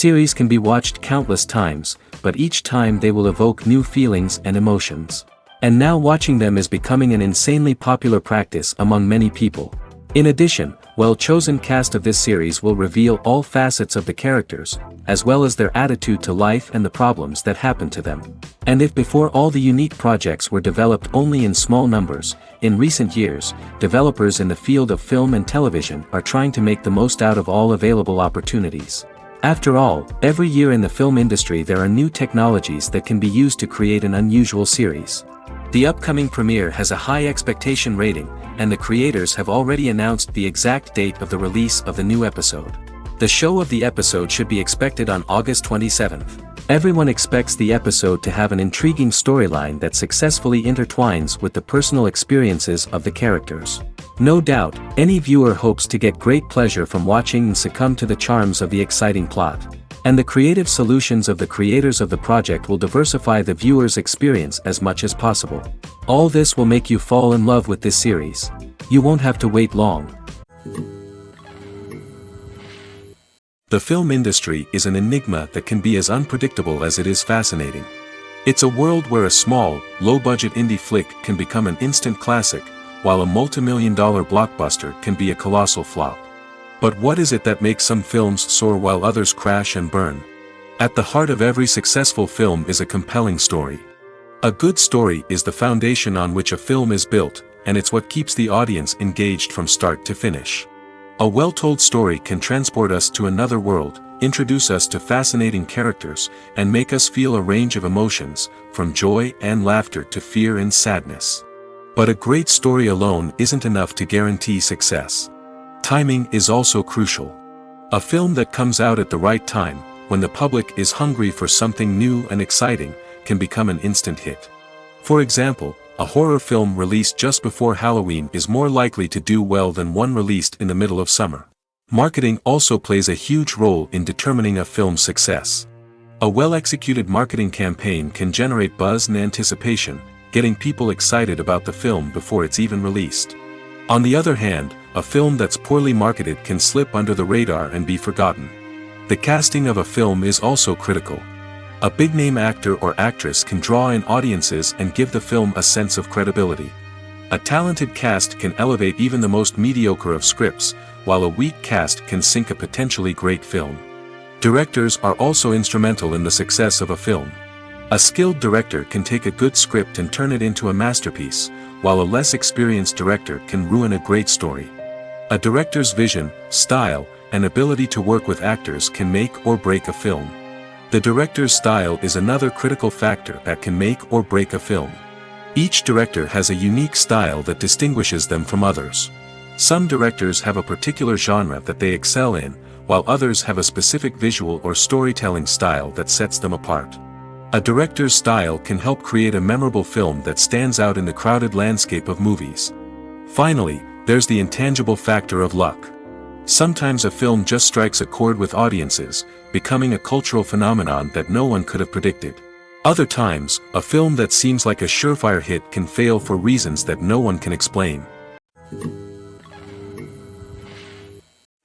Series can be watched countless times, but each time they will evoke new feelings and emotions. And now watching them is becoming an insanely popular practice among many people. In addition, well-chosen cast of this series will reveal all facets of the characters, as well as their attitude to life and the problems that happen to them. And if before all the unique projects were developed only in small numbers, in recent years, developers in the field of film and television are trying to make the most out of all available opportunities. After all, every year in the film industry there are new technologies that can be used to create an unusual series. The upcoming premiere has a high expectation rating, and the creators have already announced the exact date of the release of the new episode. The show of the episode should be expected on August 27th. Everyone expects the episode to have an intriguing storyline that successfully intertwines with the personal experiences of the characters. No doubt, any viewer hopes to get great pleasure from watching and succumb to the charms of the exciting plot. And the creative solutions of the creators of the project will diversify the viewer's experience as much as possible. All this will make you fall in love with this series. You won't have to wait long. The film industry is an enigma that can be as unpredictable as it is fascinating. It's a world where a small, low-budget indie flick can become an instant classic, while a multi-million-dollar blockbuster can be a colossal flop. But what is it that makes some films soar while others crash and burn? At the heart of every successful film is a compelling story. A good story is the foundation on which a film is built, and it's what keeps the audience engaged from start to finish. A well-told story can transport us to another world, introduce us to fascinating characters, and make us feel a range of emotions, from joy and laughter to fear and sadness. But a great story alone isn't enough to guarantee success. Timing is also crucial. A film that comes out at the right time, when the public is hungry for something new and exciting, can become an instant hit. For example, a horror film released just before Halloween is more likely to do well than one released in the middle of summer. Marketing also plays a huge role in determining a film's success. A well-executed marketing campaign can generate buzz and anticipation, getting people excited about the film before it's even released. On the other hand, a film that's poorly marketed can slip under the radar and be forgotten. The casting of a film is also critical. A big-name actor or actress can draw in audiences and give the film a sense of credibility. A talented cast can elevate even the most mediocre of scripts, while a weak cast can sink a potentially great film. Directors are also instrumental in the success of a film. A skilled director can take a good script and turn it into a masterpiece, while a less experienced director can ruin a great story. A director's vision, style, and ability to work with actors can make or break a film. The director's style is another critical factor that can make or break a film. Each director has a unique style that distinguishes them from others. Some directors have a particular genre that they excel in, while others have a specific visual or storytelling style that sets them apart. A director's style can help create a memorable film that stands out in the crowded landscape of movies. Finally, there's the intangible factor of luck. Sometimes a film just strikes a chord with audiences, becoming a cultural phenomenon that no one could have predicted. Other times, a film that seems like a surefire hit can fail for reasons that no one can explain.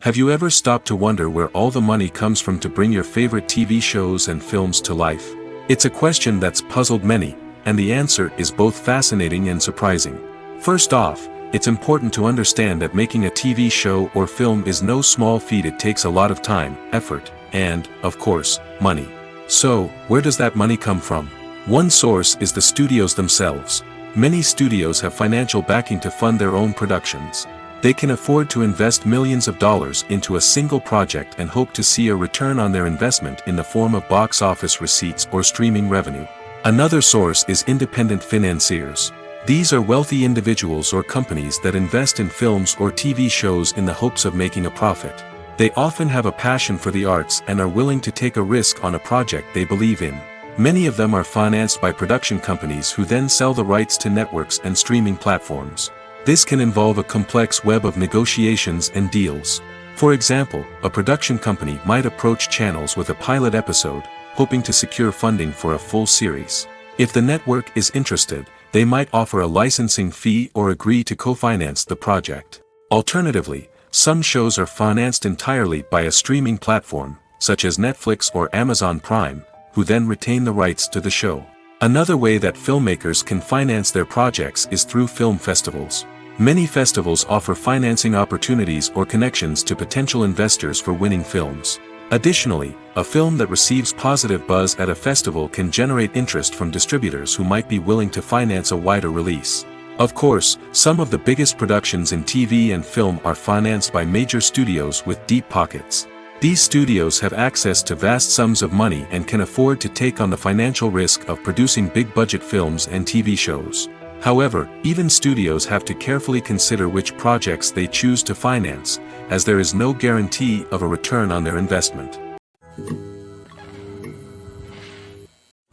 Have you ever stopped to wonder where all the money comes from to bring your favorite TV shows and films to life? It's a question that's puzzled many, and the answer is both fascinating and surprising. First off, it's important to understand that making a TV show or film is no small feat. It takes a lot of time, effort, and, of course, money. So, where does that money come from? One source is the studios themselves. Many studios have financial backing to fund their own productions. They can afford to invest millions of dollars into a single project and hope to see a return on their investment in the form of box office receipts or streaming revenue. Another source is independent financiers. These are wealthy individuals or companies that invest in films or TV shows in the hopes of making a profit. They often have a passion for the arts and are willing to take a risk on a project they believe in. Many of them are financed by production companies who then sell the rights to networks and streaming platforms. This can involve a complex web of negotiations and deals. For example, a production company might approach channels with a pilot episode, hoping to secure funding for a full series. If the network is interested, they might offer a licensing fee or agree to co-finance the project. Alternatively, some shows are financed entirely by a streaming platform, such as Netflix or Amazon Prime, who then retain the rights to the show. Another way that filmmakers can finance their projects is through film festivals. Many festivals offer financing opportunities or connections to potential investors for winning films. Additionally, a film that receives positive buzz at a festival can generate interest from distributors who might be willing to finance a wider release. Of course, some of the biggest productions in TV and film are financed by major studios with deep pockets. These studios have access to vast sums of money and can afford to take on the financial risk of producing big-budget films and TV shows. However, even studios have to carefully consider which projects they choose to finance, as there is no guarantee of a return on their investment.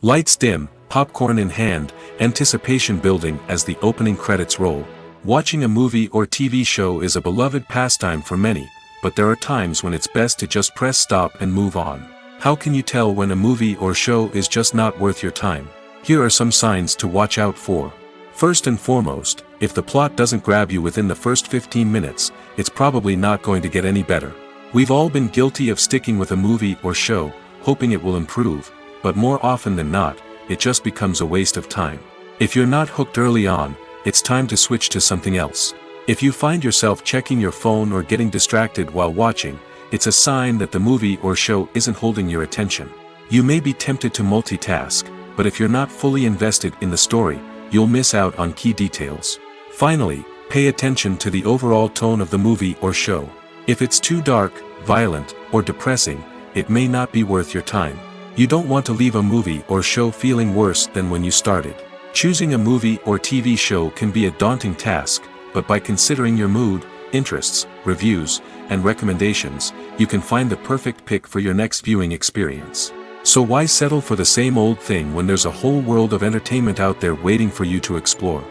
Lights dim, popcorn in hand, anticipation building as the opening credits roll. Watching a movie or TV show is a beloved pastime for many, but there are times when it's best to just press stop and move on. How can you tell when a movie or show is just not worth your time? Here are some signs to watch out for. First and foremost, if the plot doesn't grab you within the first 15 minutes, it's probably not going to get any better. We've all been guilty of sticking with a movie or show, hoping it will improve, but more often than not, it just becomes a waste of time. If you're not hooked early on, it's time to switch to something else. If you find yourself checking your phone or getting distracted while watching, it's a sign that the movie or show isn't holding your attention. You may be tempted to multitask, but if you're not fully invested in the story, you'll miss out on key details. Finally, pay attention to the overall tone of the movie or show. If it's too dark, violent, or depressing, it may not be worth your time. You don't want to leave a movie or show feeling worse than when you started. Choosing a movie or TV show can be a daunting task, but by considering your mood, interests, reviews, and recommendations, you can find the perfect pick for your next viewing experience. So why settle for the same old thing when there's a whole world of entertainment out there waiting for you to explore?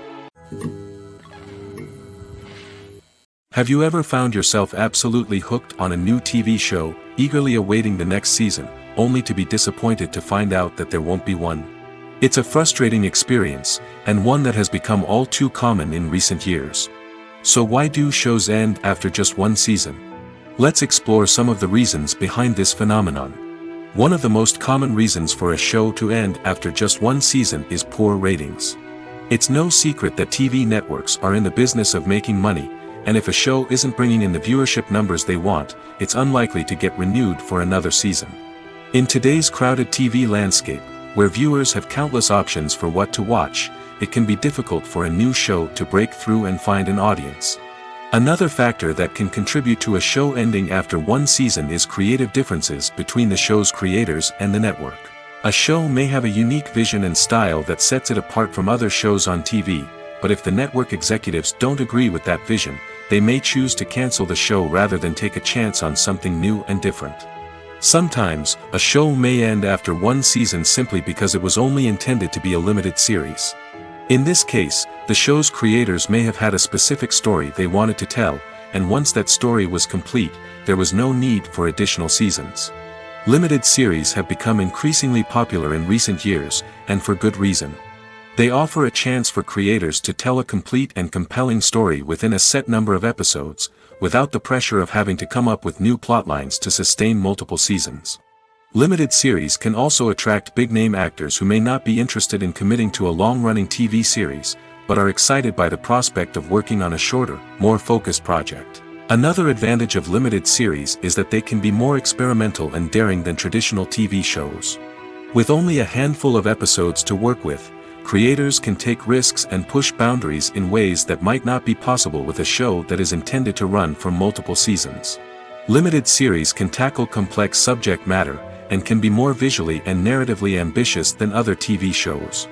Have you ever found yourself absolutely hooked on a new TV show, eagerly awaiting the next season, only to be disappointed to find out that there won't be one? It's a frustrating experience, and one that has become all too common in recent years. So why do shows end after just one season? Let's explore some of the reasons behind this phenomenon. One of the most common reasons for a show to end after just one season is poor ratings. It's no secret that TV networks are in the business of making money, and if a show isn't bringing in the viewership numbers they want, it's unlikely to get renewed for another season. In today's crowded TV landscape, where viewers have countless options for what to watch, it can be difficult for a new show to break through and find an audience. Another factor that can contribute to a show ending after one season is creative differences between the show's creators and the network. A show may have a unique vision and style that sets it apart from other shows on TV, but if the network executives don't agree with that vision, they may choose to cancel the show rather than take a chance on something new and different. Sometimes, a show may end after one season simply because it was only intended to be a limited series. In this case, the show's creators may have had a specific story they wanted to tell, and once that story was complete, there was no need for additional seasons. Limited series have become increasingly popular in recent years, and for good reason. They offer a chance for creators to tell a complete and compelling story within a set number of episodes, without the pressure of having to come up with new plotlines to sustain multiple seasons. Limited series can also attract big-name actors who may not be interested in committing to a long-running TV series, but are excited by the prospect of working on a shorter, more focused project. Another advantage of limited series is that they can be more experimental and daring than traditional TV shows. With only a handful of episodes to work with, creators can take risks and push boundaries in ways that might not be possible with a show that is intended to run for multiple seasons. Limited series can tackle complex subject matter, and can be more visually and narratively ambitious than other TV shows.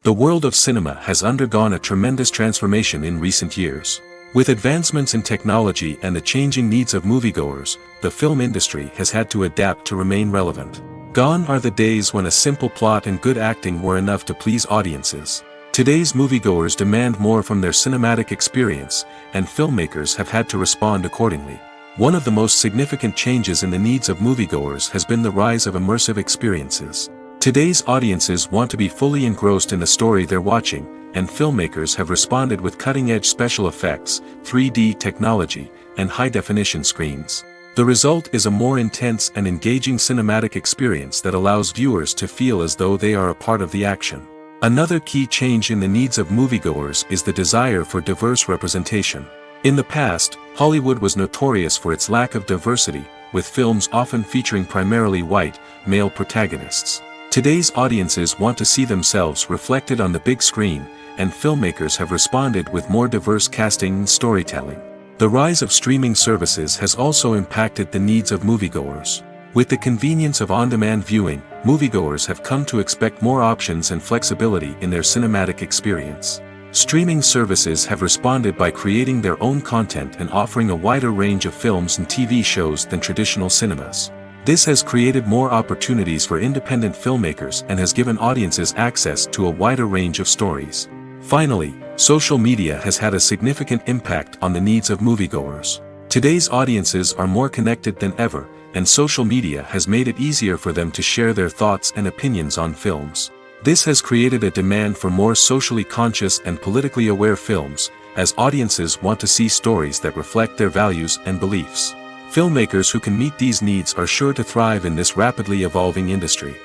The world of cinema has undergone a tremendous transformation in recent years. With advancements in technology and the changing needs of moviegoers, the film industry has had to adapt to remain relevant. Gone are the days when a simple plot and good acting were enough to please audiences. Today's moviegoers demand more from their cinematic experience, and filmmakers have had to respond accordingly. One of the most significant changes in the needs of moviegoers has been the rise of immersive experiences. Today's audiences want to be fully engrossed in the story they're watching, and filmmakers have responded with cutting-edge special effects, 3D technology, and high-definition screens. The result is a more intense and engaging cinematic experience that allows viewers to feel as though they are a part of the action. Another key change in the needs of moviegoers is the desire for diverse representation. In the past, Hollywood was notorious for its lack of diversity, with films often featuring primarily white, male protagonists. Today's audiences want to see themselves reflected on the big screen, and filmmakers have responded with more diverse casting and storytelling. The rise of streaming services has also impacted the needs of moviegoers. With the convenience of on-demand viewing, moviegoers have come to expect more options and flexibility in their cinematic experience. Streaming services have responded by creating their own content and offering a wider range of films and TV shows than traditional cinemas. This has created more opportunities for independent filmmakers and has given audiences access to a wider range of stories. Finally, social media has had a significant impact on the needs of moviegoers. Today's audiences are more connected than ever, and social media has made it easier for them to share their thoughts and opinions on films. This has created a demand for more socially conscious and politically aware films, as audiences want to see stories that reflect their values and beliefs. Filmmakers who can meet these needs are sure to thrive in this rapidly evolving industry.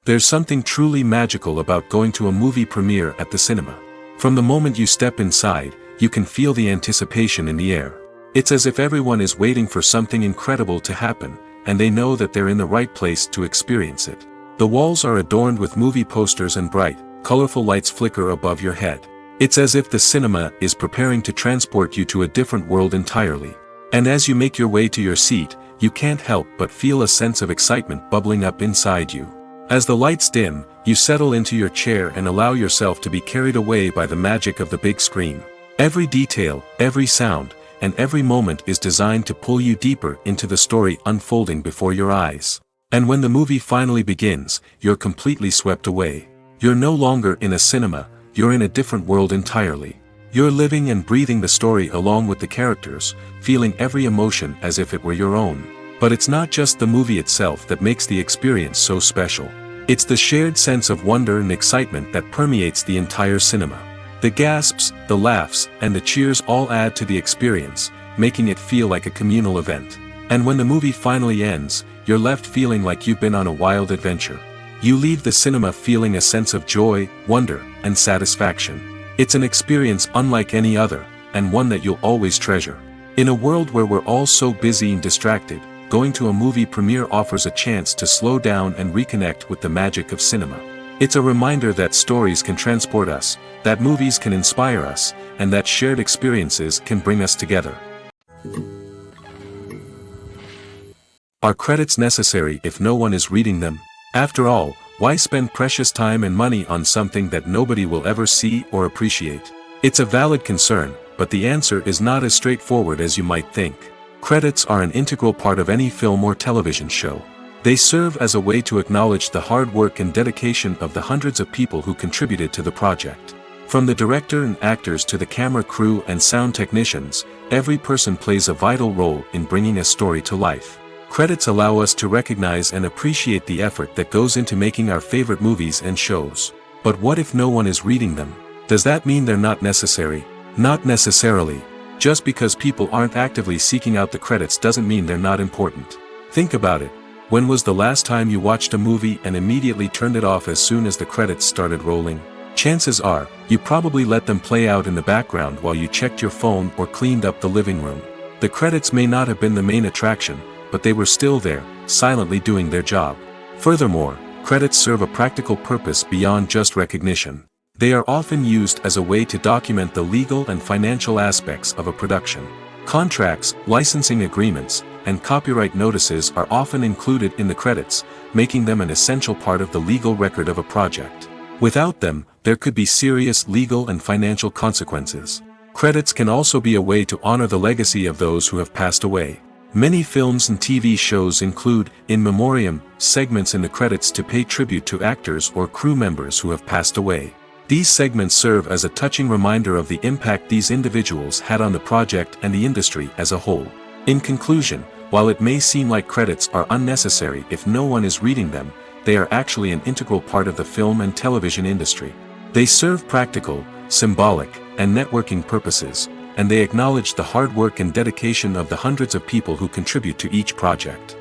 There's something truly magical about going to a movie premiere at the cinema. From the moment you step inside, you can feel the anticipation in the air. It's as if everyone is waiting for something incredible to happen, and they know that they're in the right place to experience it. The walls are adorned with movie posters and bright, colorful lights flicker above your head. It's as if the cinema is preparing to transport you to a different world entirely. And as you make your way to your seat, you can't help but feel a sense of excitement bubbling up inside you. As the lights dim, you settle into your chair and allow yourself to be carried away by the magic of the big screen. Every detail, every sound, and every moment is designed to pull you deeper into the story unfolding before your eyes. And when the movie finally begins, you're completely swept away. You're no longer in a cinema, you're in a different world entirely. You're living and breathing the story along with the characters, feeling every emotion as if it were your own. But it's not just the movie itself that makes the experience so special. It's the shared sense of wonder and excitement that permeates the entire cinema. The gasps, the laughs, and the cheers all add to the experience, making it feel like a communal event. And when the movie finally ends, you're left feeling like you've been on a wild adventure. You leave the cinema feeling a sense of joy, wonder, and satisfaction. It's an experience unlike any other, and one that you'll always treasure. In a world where we're all so busy and distracted, going to a movie premiere offers a chance to slow down and reconnect with the magic of cinema. It's a reminder that stories can transport us, that movies can inspire us, and that shared experiences can bring us together. Are credits necessary if no one is reading them? After all, why spend precious time and money on something that nobody will ever see or appreciate? It's a valid concern, but the answer is not as straightforward as you might think. Credits are an integral part of any film or television show. They serve as a way to acknowledge the hard work and dedication of the hundreds of people who contributed to the project. From the director and actors to the camera crew and sound technicians, every person plays a vital role in bringing a story to life. Credits allow us to recognize and appreciate the effort that goes into making our favorite movies and shows. But what if no one is reading them? Does that mean they're not necessary? Not necessarily. Just because people aren't actively seeking out the credits doesn't mean they're not important. Think about it. When was the last time you watched a movie and immediately turned it off as soon as the credits started rolling? Chances are, you probably let them play out in the background while you checked your phone or cleaned up the living room. The credits may not have been the main attraction, but they were still there, silently doing their job. Furthermore, credits serve a practical purpose beyond just recognition. They are often used as a way to document the legal and financial aspects of a production. Contracts, licensing agreements, and copyright notices are often included in the credits, making them an essential part of the legal record of a project. Without them, there could be serious legal and financial consequences. Credits can also be a way to honor the legacy of those who have passed away. Many films and TV shows include, in memoriam, segments in the credits to pay tribute to actors or crew members who have passed away. These segments serve as a touching reminder of the impact these individuals had on the project and the industry as a whole. In conclusion, while it may seem like credits are unnecessary if no one is reading them, they are actually an integral part of the film and television industry. They serve practical, symbolic, and networking purposes, and they acknowledge the hard work and dedication of the hundreds of people who contribute to each project.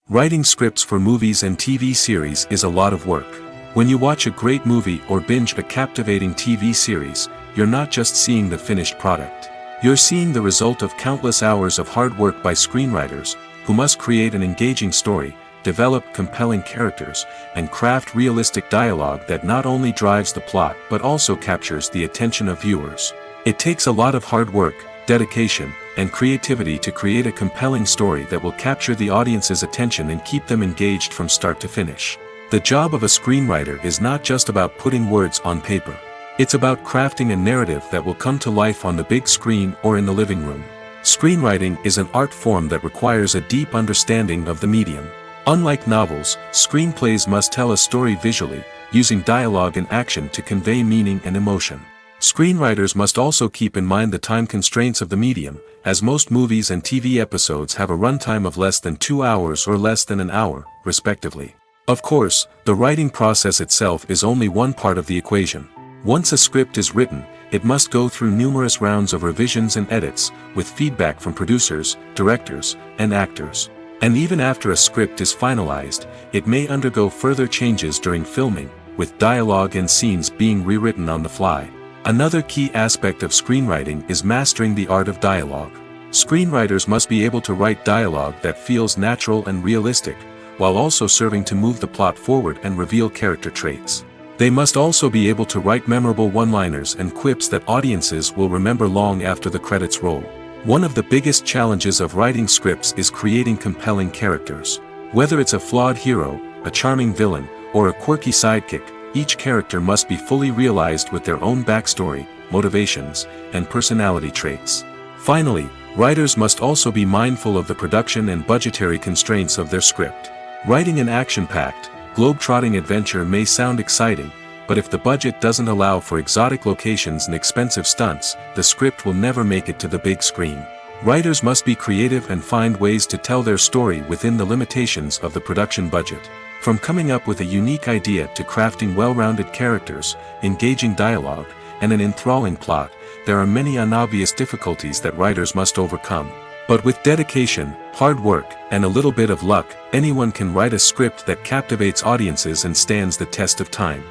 Writing scripts for movies and TV series is a lot of work. When you watch a great movie or binge a captivating TV series, you're not just seeing the finished product. You're seeing the result of countless hours of hard work by screenwriters, who must create an engaging story, develop compelling characters, and craft realistic dialogue that not only drives the plot but also captures the attention of viewers. It takes a lot of hard work, dedication, and creativity to create a compelling story that will capture the audience's attention and keep them engaged from start to finish. The job of a screenwriter is not just about putting words on paper. It's about crafting a narrative that will come to life on the big screen or in the living room. Screenwriting is an art form that requires a deep understanding of the medium. Unlike novels, screenplays must tell a story visually, using dialogue and action to convey meaning and emotion. Screenwriters must also keep in mind the time constraints of the medium, as most movies and TV episodes have a runtime of less than 2 hours or less than an hour, respectively. Of course, the writing process itself is only one part of the equation. Once a script is written, it must go through numerous rounds of revisions and edits, with feedback from producers, directors, and actors. And even after a script is finalized, it may undergo further changes during filming, with dialogue and scenes being rewritten on the fly. Another key aspect of screenwriting is mastering the art of dialogue. Screenwriters must be able to write dialogue that feels natural and realistic, while also serving to move the plot forward and reveal character traits. They must also be able to write memorable one-liners and quips that audiences will remember long after the credits roll. One of the biggest challenges of writing scripts is creating compelling characters. Whether it's a flawed hero, a charming villain, or a quirky sidekick, each character must be fully realized with their own backstory, motivations, and personality traits. Finally, writers must also be mindful of the production and budgetary constraints of their script. Writing an action-packed, globe-trotting adventure may sound exciting, but if the budget doesn't allow for exotic locations and expensive stunts, the script will never make it to the big screen. Writers must be creative and find ways to tell their story within the limitations of the production budget. From coming up with a unique idea to crafting well-rounded characters, engaging dialogue, and an enthralling plot, there are many unobvious difficulties that writers must overcome. But with dedication, hard work, and a little bit of luck, anyone can write a script that captivates audiences and stands the test of time.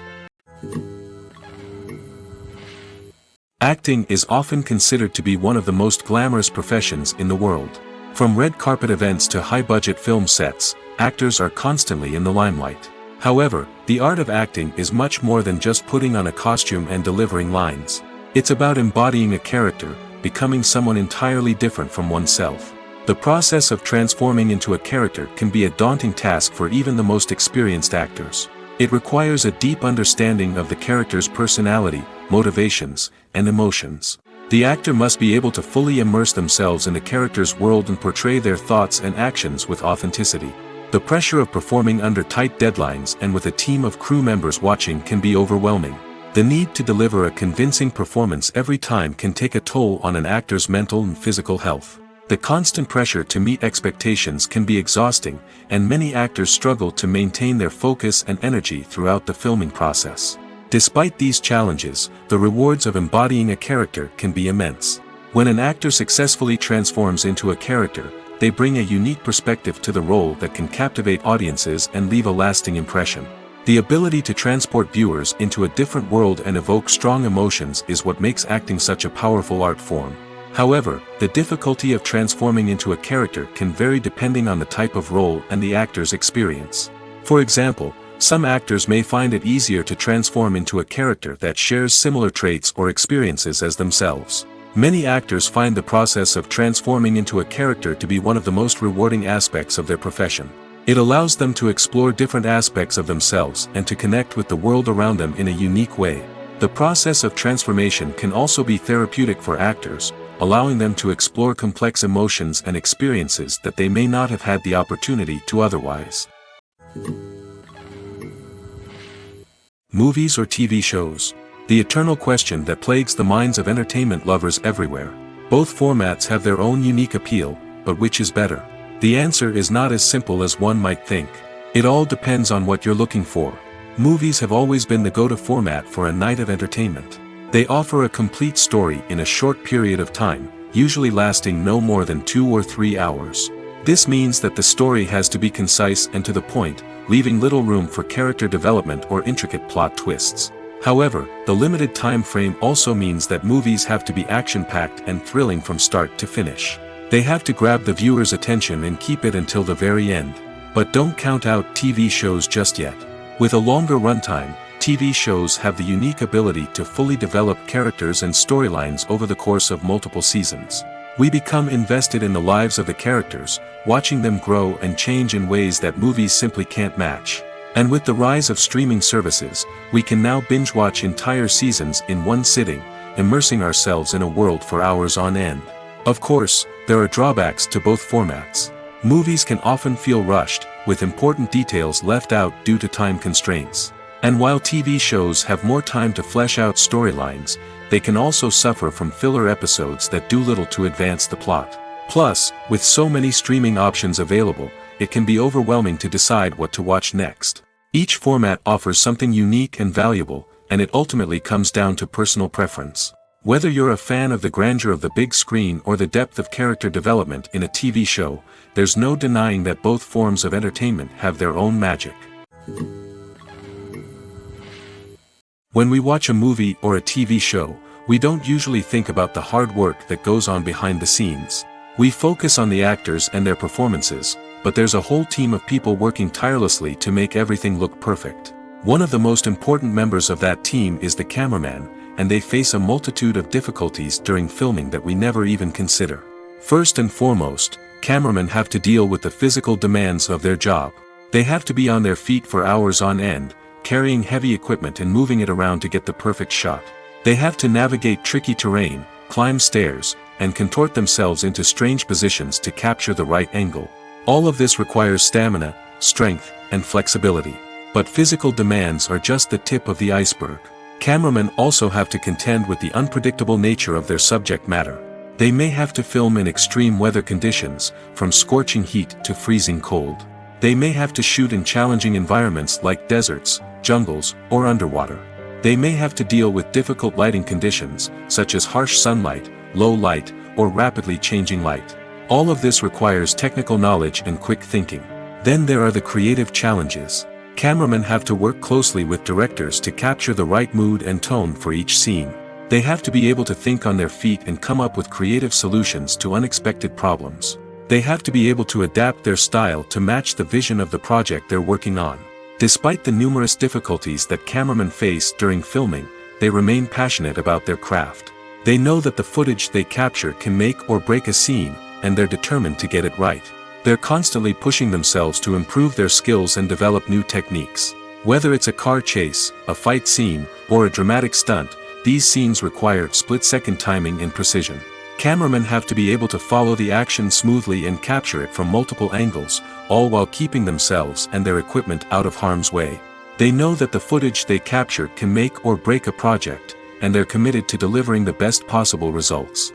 Acting is often considered to be one of the most glamorous professions in the world. From red carpet events to high-budget film sets, actors are constantly in the limelight. However, the art of acting is much more than just putting on a costume and delivering lines. It's about embodying a character, becoming someone entirely different from oneself. The process of transforming into a character can be a daunting task for even the most experienced actors. It requires a deep understanding of the character's personality, motivations, and emotions. The actor must be able to fully immerse themselves in the character's world and portray their thoughts and actions with authenticity. The pressure of performing under tight deadlines and with a team of crew members watching can be overwhelming. The need to deliver a convincing performance every time can take a toll on an actor's mental and physical health. The constant pressure to meet expectations can be exhausting, and many actors struggle to maintain their focus and energy throughout the filming process. Despite these challenges, the rewards of embodying a character can be immense. When an actor successfully transforms into a character, they bring a unique perspective to the role that can captivate audiences and leave a lasting impression. The ability to transport viewers into a different world and evoke strong emotions is what makes acting such a powerful art form. However, the difficulty of transforming into a character can vary depending on the type of role and the actor's experience. For example, some actors may find it easier to transform into a character that shares similar traits or experiences as themselves. Many actors find the process of transforming into a character to be one of the most rewarding aspects of their profession. It allows them to explore different aspects of themselves and to connect with the world around them in a unique way. The process of transformation can also be therapeutic for actors, allowing them to explore complex emotions and experiences that they may not have had the opportunity to otherwise. Movies or TV shows? The eternal question that plagues the minds of entertainment lovers everywhere. Both formats have their own unique appeal, but which is better? The answer is not as simple as one might think. It all depends on what you're looking for. Movies have always been the go-to format for a night of entertainment. They offer a complete story in a short period of time, usually lasting no more than 2 or 3 hours. This means that the story has to be concise and to the point, leaving little room for character development or intricate plot twists. However, the limited time frame also means that movies have to be action-packed and thrilling from start to finish. They have to grab the viewer's attention and keep it until the very end. But don't count out TV shows just yet. With a longer runtime, TV shows have the unique ability to fully develop characters and storylines over the course of multiple seasons. We become invested in the lives of the characters, watching them grow and change in ways that movies simply can't match. And with the rise of streaming services, we can now binge-watch entire seasons in one sitting, immersing ourselves in a world for hours on end. Of course, there are drawbacks to both formats. Movies can often feel rushed, with important details left out due to time constraints. And while TV shows have more time to flesh out storylines, they can also suffer from filler episodes that do little to advance the plot. Plus, with so many streaming options available, it can be overwhelming to decide what to watch next. Each format offers something unique and valuable, and it ultimately comes down to personal preference. Whether you're a fan of the grandeur of the big screen or the depth of character development in a TV show, there's no denying that both forms of entertainment have their own magic. When we watch a movie or a TV show, we don't usually think about the hard work that goes on behind the scenes. We focus on the actors and their performances, but there's a whole team of people working tirelessly to make everything look perfect. One of the most important members of that team is the cameraman, and they face a multitude of difficulties during filming that we never even consider. First and foremost, cameramen have to deal with the physical demands of their job. They have to be on their feet for hours on end, carrying heavy equipment and moving it around to get the perfect shot. They have to navigate tricky terrain, climb stairs, and contort themselves into strange positions to capture the right angle. All of this requires stamina, strength, and flexibility. But physical demands are just the tip of the iceberg. Cameramen also have to contend with the unpredictable nature of their subject matter. They may have to film in extreme weather conditions, from scorching heat to freezing cold. They may have to shoot in challenging environments like deserts, jungles, or underwater. They may have to deal with difficult lighting conditions, such as harsh sunlight, low light, or rapidly changing light. All of this requires technical knowledge and quick thinking. Then there are the creative challenges. Cameramen have to work closely with directors to capture the right mood and tone for each scene. They have to be able to think on their feet and come up with creative solutions to unexpected problems. They have to be able to adapt their style to match the vision of the project they're working on. Despite the numerous difficulties that cameramen face during filming, they remain passionate about their craft. They know that the footage they capture can make or break a scene, and they're determined to get it right. They're constantly pushing themselves to improve their skills and develop new techniques. Whether it's a car chase, a fight scene, or a dramatic stunt, these scenes require split-second timing and precision. Cameramen have to be able to follow the action smoothly and capture it from multiple angles, all while keeping themselves and their equipment out of harm's way. They know that the footage they capture can make or break a project, and they're committed to delivering the best possible results.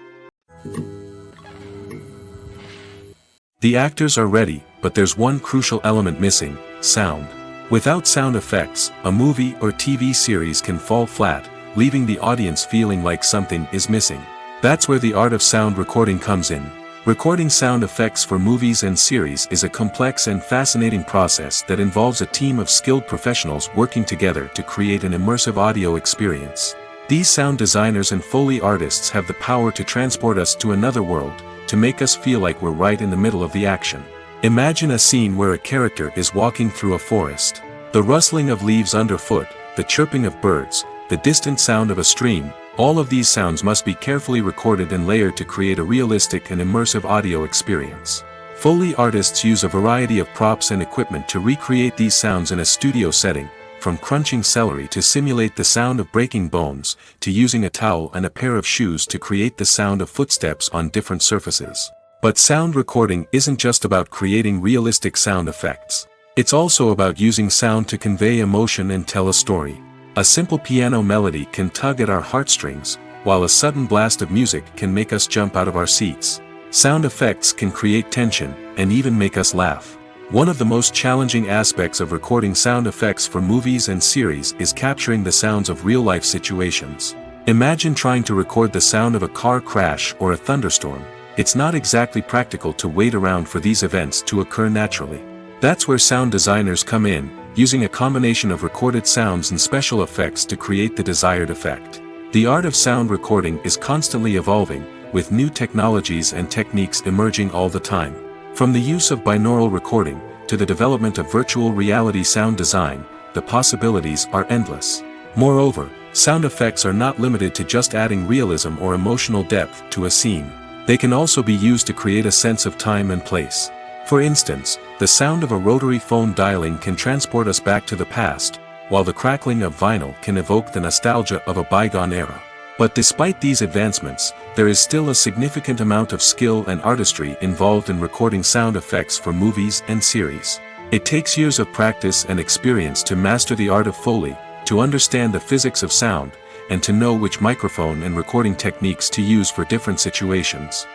The actors are ready, but there's one crucial element missing: sound. Without sound effects, a movie or TV series can fall flat, leaving the audience feeling like something is missing. That's where the art of sound recording comes in. Recording sound effects for movies and series is a complex and fascinating process that involves a team of skilled professionals working together to create an immersive audio experience. These sound designers and Foley artists have the power to transport us to another world, to make us feel like we're right in the middle of the action. Imagine a scene where a character is walking through a forest. The rustling of leaves underfoot, the chirping of birds, the distant sound of a stream, all of these sounds must be carefully recorded and layered to create a realistic and immersive audio experience. Foley artists use a variety of props and equipment to recreate these sounds in a studio setting, from crunching celery to simulate the sound of breaking bones, to using a towel and a pair of shoes to create the sound of footsteps on different surfaces. But sound recording isn't just about creating realistic sound effects. It's also about using sound to convey emotion and tell a story. A simple piano melody can tug at our heartstrings, while a sudden blast of music can make us jump out of our seats. Sound effects can create tension, and even make us laugh. One of the most challenging aspects of recording sound effects for movies and series is capturing the sounds of real-life situations. Imagine trying to record the sound of a car crash or a thunderstorm. It's not exactly practical to wait around for these events to occur naturally. That's where sound designers come in, using a combination of recorded sounds and special effects to create the desired effect. The art of sound recording is constantly evolving, with new technologies and techniques emerging all the time. From the use of binaural recording, to the development of virtual reality sound design, the possibilities are endless. Moreover, sound effects are not limited to just adding realism or emotional depth to a scene. They can also be used to create a sense of time and place. For instance, the sound of a rotary phone dialing can transport us back to the past, while the crackling of vinyl can evoke the nostalgia of a bygone era. But despite these advancements, there is still a significant amount of skill and artistry involved in recording sound effects for movies and series. It takes years of practice and experience to master the art of Foley, to understand the physics of sound, and to know which microphone and recording techniques to use for different situations.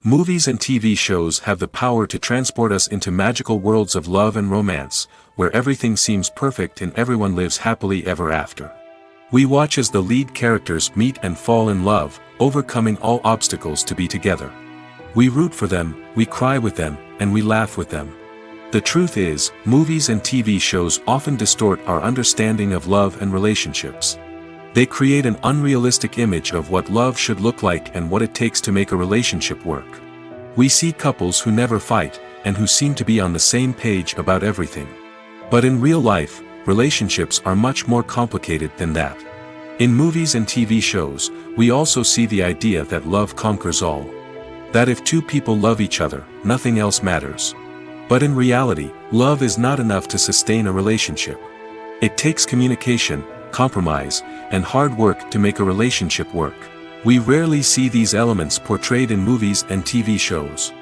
Movies and TV shows have the power to transport us into magical worlds of love and romance, where everything seems perfect and everyone lives happily ever after. We watch as the lead characters meet and fall in love, overcoming all obstacles to be together. We root for them, we cry with them, and we laugh with them. The truth is, movies and TV shows often distort our understanding of love and relationships. They create an unrealistic image of what love should look like and what it takes to make a relationship work. We see couples who never fight, and who seem to be on the same page about everything. But in real life, relationships are much more complicated than that. In movies and TV shows, we also see the idea that love conquers all. That if two people love each other, nothing else matters. But in reality, love is not enough to sustain a relationship. It takes communication, compromise, and hard work to make a relationship work. We rarely see these elements portrayed in movies and TV shows.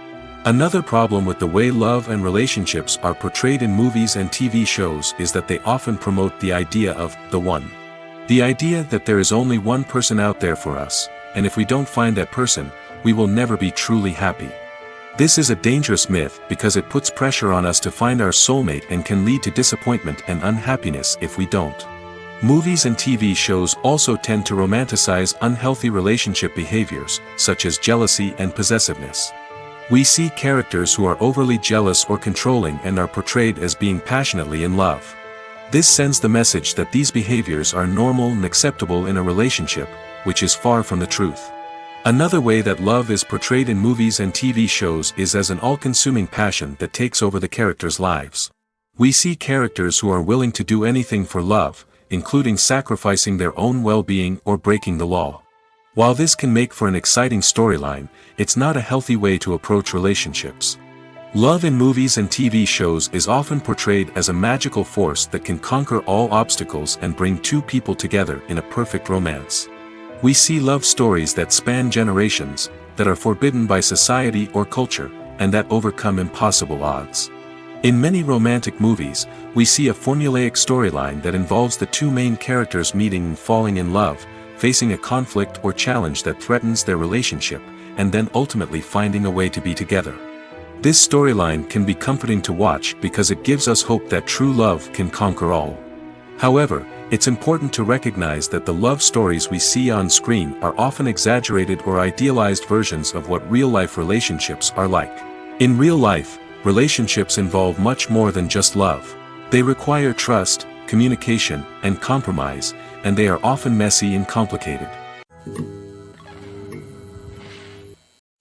Another problem with the way love and relationships are portrayed in movies and TV shows is that they often promote the idea of the one. The idea that there is only one person out there for us, and if we don't find that person, we will never be truly happy. This is a dangerous myth because it puts pressure on us to find our soulmate and can lead to disappointment and unhappiness if we don't. Movies and TV shows also tend to romanticize unhealthy relationship behaviors, such as jealousy and possessiveness. We see characters who are overly jealous or controlling and are portrayed as being passionately in love. This sends the message that these behaviors are normal and acceptable in a relationship, which is far from the truth. Another way that love is portrayed in movies and TV shows is as an all-consuming passion that takes over the characters' lives. We see characters who are willing to do anything for love, including sacrificing their own well-being or breaking the law. While this can make for an exciting storyline, it's not a healthy way to approach relationships. Love in movies and TV shows is often portrayed as a magical force that can conquer all obstacles and bring two people together in a perfect romance. We see love stories that span generations, that are forbidden by society or culture, and that overcome impossible odds. In many romantic movies, we see a formulaic storyline that involves the two main characters meeting and falling in love, facing a conflict or challenge that threatens their relationship, and then ultimately finding a way to be together. This storyline can be comforting to watch because it gives us hope that true love can conquer all. However, it's important to recognize that the love stories we see on screen are often exaggerated or idealized versions of what real-life relationships are like. In real life, relationships involve much more than just love. They require trust, communication, and compromise, and they are often messy and complicated.